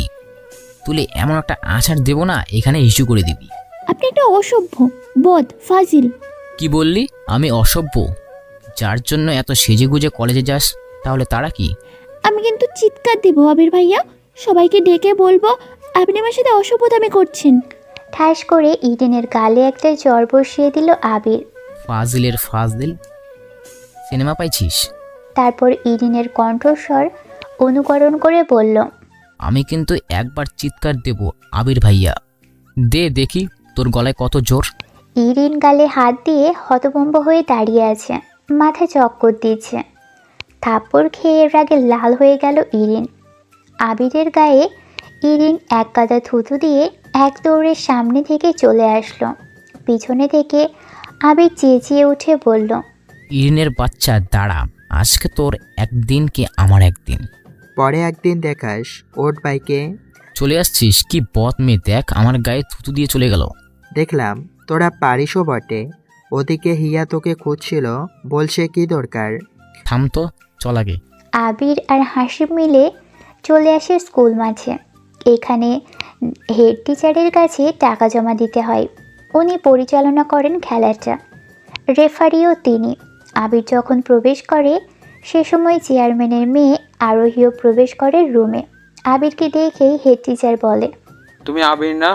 তুলে এমন একটা আছাড় দেবো না, এখানে ইস্যু করে দিবি। আপনি একটা অসভ্য, বদ, ফাজিল। কি বললি? আমি অসভ্য? যার জন্য এত সেজেগুজে কলেজে যাস, তাহলে তারা কি? আমি কিন্তু চিৎকার দেবো আবির ভাইয়া। সবাইকে ডেকে বলবো আপনি আমার সাথে অসভ্যতামি করছেন। ঠাস করে ইরিনের গালে একটা জ্বর বসিয়ে দিল আবির। ফাজিলের ফাজলিল সিনেমা পাইছিস? তারপর ইরিনের কণ্ঠস্বর অনুকরণ করে বলল, আমি কিন্তু একবার চিৎকার দেব আবির ভাইয়া। দে দেখি তোর গলায় কত জোর। ইরিন গালে হাত দিয়ে হতভম্ব হয়ে দাঁড়িয়ে আছে, মাথায় চক্কর দিচ্ছে। থাপ্পড় খেয়ে রাগে লাল হয়ে গেল ইরিন। আবিরের গায়ে ইরিন এক গাদা থুতু দিয়ে এক দৌড়ে সামনে থেকে চলে আসলো। পিছনে থেকে আবির চেঁচিয়ে উঠে বলল, ইরিনের বাচ্চা দাঁড়া, আজকে তোর একদিন কি আমার একদিন। পরে একদিন দেখাস ওর বাইকে। চলে আসছিস? কি বদ মেয়ে, দেখ আমার গায়ে থুতু দিয়ে চলে গেল। দেখলাম তোরা পারিসও বটে। ওদিকে হিয়া তোকে খুঁজছিল, বলছে কি দরকার। থাম তো, চল আগে। আবির আর হাসিব মিলে চলে আসে স্কুল মাঠে। এখানে হেড টিচারের কাছে টাকা জমা দিতে হয়। উনি পরিচালনা করেন খেলাটা। রেফারিও তিনি। আবির যখন প্রবেশ করে সে সময় চেয়ারম্যানের মেয়ে আরোহীও প্রবেশ করে রুমে। আবিরকে দেখেই হেড টিচার বলে, তুমি আবির না?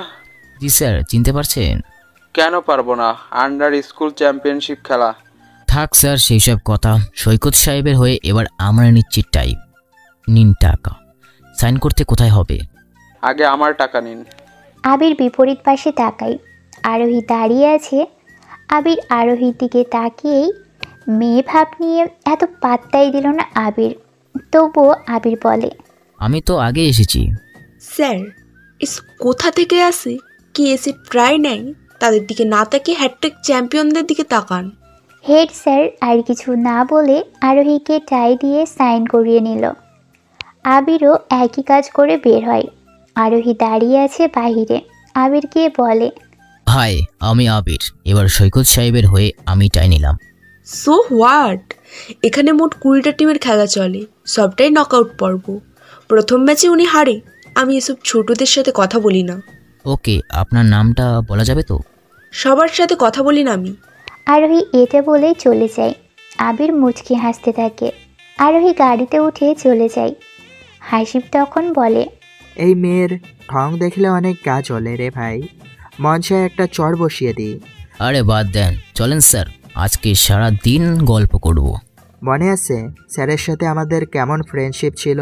জি স্যার, চিনতে পারছেন? কেন পারবো না, আন্ডার স্কুল চ্যাম্পিয়নশিপ খেলা। থাক স্যার সেই সব কথা, সৈকত সাহেবের হয়ে এবার আমরা নিচ্ছি টাইপ। নিন টাকা, সাইন করতে কোথায় হবে? আগে আমার টাকা নিন। আবির বিপরীত পাশে তাকায়, আরোহী দাঁড়িয়ে আছে। আবির আরোহীর দিকে তাকিয়েই মেয়ে ভাব নিয়ে এত পাত্তাই দিল না আবির। তবুও আবির বলে, আমি তো আগে এসেছি। স্যার, ইস কোথা থেকে আসে? কি এসে ট্রাই নেই? তাদের দিকে না তাকিয়ে হ্যাটট্রিক চ্যাম্পিয়নদের দিকে তাকান। হেড স্যার আর কিছু না বলে আরোহীকে টাই দিয়ে সাইন করিয়ে নিল। আবিরও একই কাজ করে বের হয়। আরোহী দাঁড়িয়ে আছে বাহিরে। আবির গিয়ে বলে, হাই, আমি আবির, এবার সৈকত সাহেবের হয়ে আমি টাই নিলাম। So what? এখানে মোট 20টা টিমের খেলা চলে, সবটাই নকআউট পর্ব। প্রথম ম্যাচে উনি হারে। আমি এসব ছোটদের সাথে কথা বলি না। ওকে, আপনার নামটা বলা যাবে তো? সবার সাথে কথা বলি না আমি। আরোহী এটা বলেই চলে যায়। আবির মুচকি হাসতে থাকে। আরোহী গাড়িতে উঠে চলে যায়। হাসিব তখন বলে, এই মেয়ের ঠং দেখলে অনেক গা চলে রে ভাই, মঞ্চে একটা চড় বসিয়ে দিই। আরে বাদ দেন, চলেন স্যার, আজকে সারা দিন গল্প করব। মনে আছে স্যারের সাথে আমাদের কেমন ফ্রেন্ডশিপ ছিল?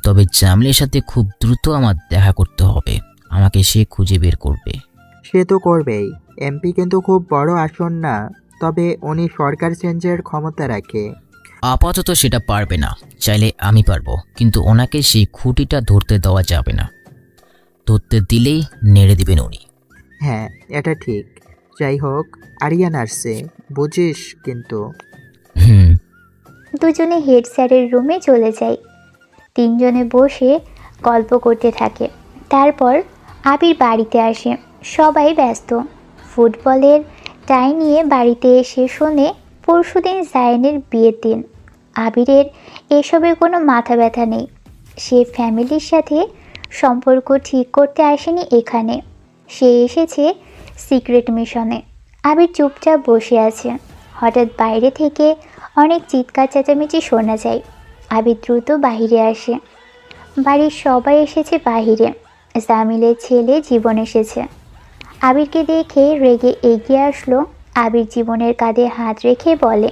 তবে জামিলের সাথে খুব দ্রুত আমার দেখা করতে হবে। আমাকে সে খুঁজে বের করবে। সে তো করবেই। এমপি কিন্তু খুব বড় আসন না, তবে উনি সরকার চেঞ্জের ক্ষমতা রাখে। আপাতত সেটা পারবে না, চাইলে আমি পারবো, কিন্তু ওনাকে সেই খুঁটিটা ধরতে দেওয়া যাবে না। ধরতে দিলেই নেড়ে দিবেন উনি। হ্যাঁ, এটা ঠিক। যাই হোক, আরিয়ান আসছে, বুঝিস কিন্তু। দুজনে হেড স্যারের রুমে চলে যায়। তিনজনে বসে গল্প করতে থাকে। তারপর আবির বাড়িতে আসে। সবাই ব্যস্ত। ফুটবলের টাই নিয়ে বাড়িতে এসে শোনে পরশুদিন জায়নের বিয়ের দিন। আবিরের এসবের কোনো মাথা ব্যথা নেই। সে ফ্যামিলির সাথে সম্পর্ক ঠিক করতে আসেনি এখানে। সে এসেছে সিক্রেট মিশনে। আবির চুপচাপ বসে আছে। হঠাৎ বাইরে থেকে অনেক চিৎকার চেঁচামেচি শোনা যায়। আবির দ্রুত বাহিরে আসে। বাড়ির সবাই এসেছে বাহিরে। জামিলের ছেলে জীবন এসেছে। আবিরকে দেখে রেগে এগিয়ে আসলো। আবির জীবনের কাঁধে হাত রেখে বলে,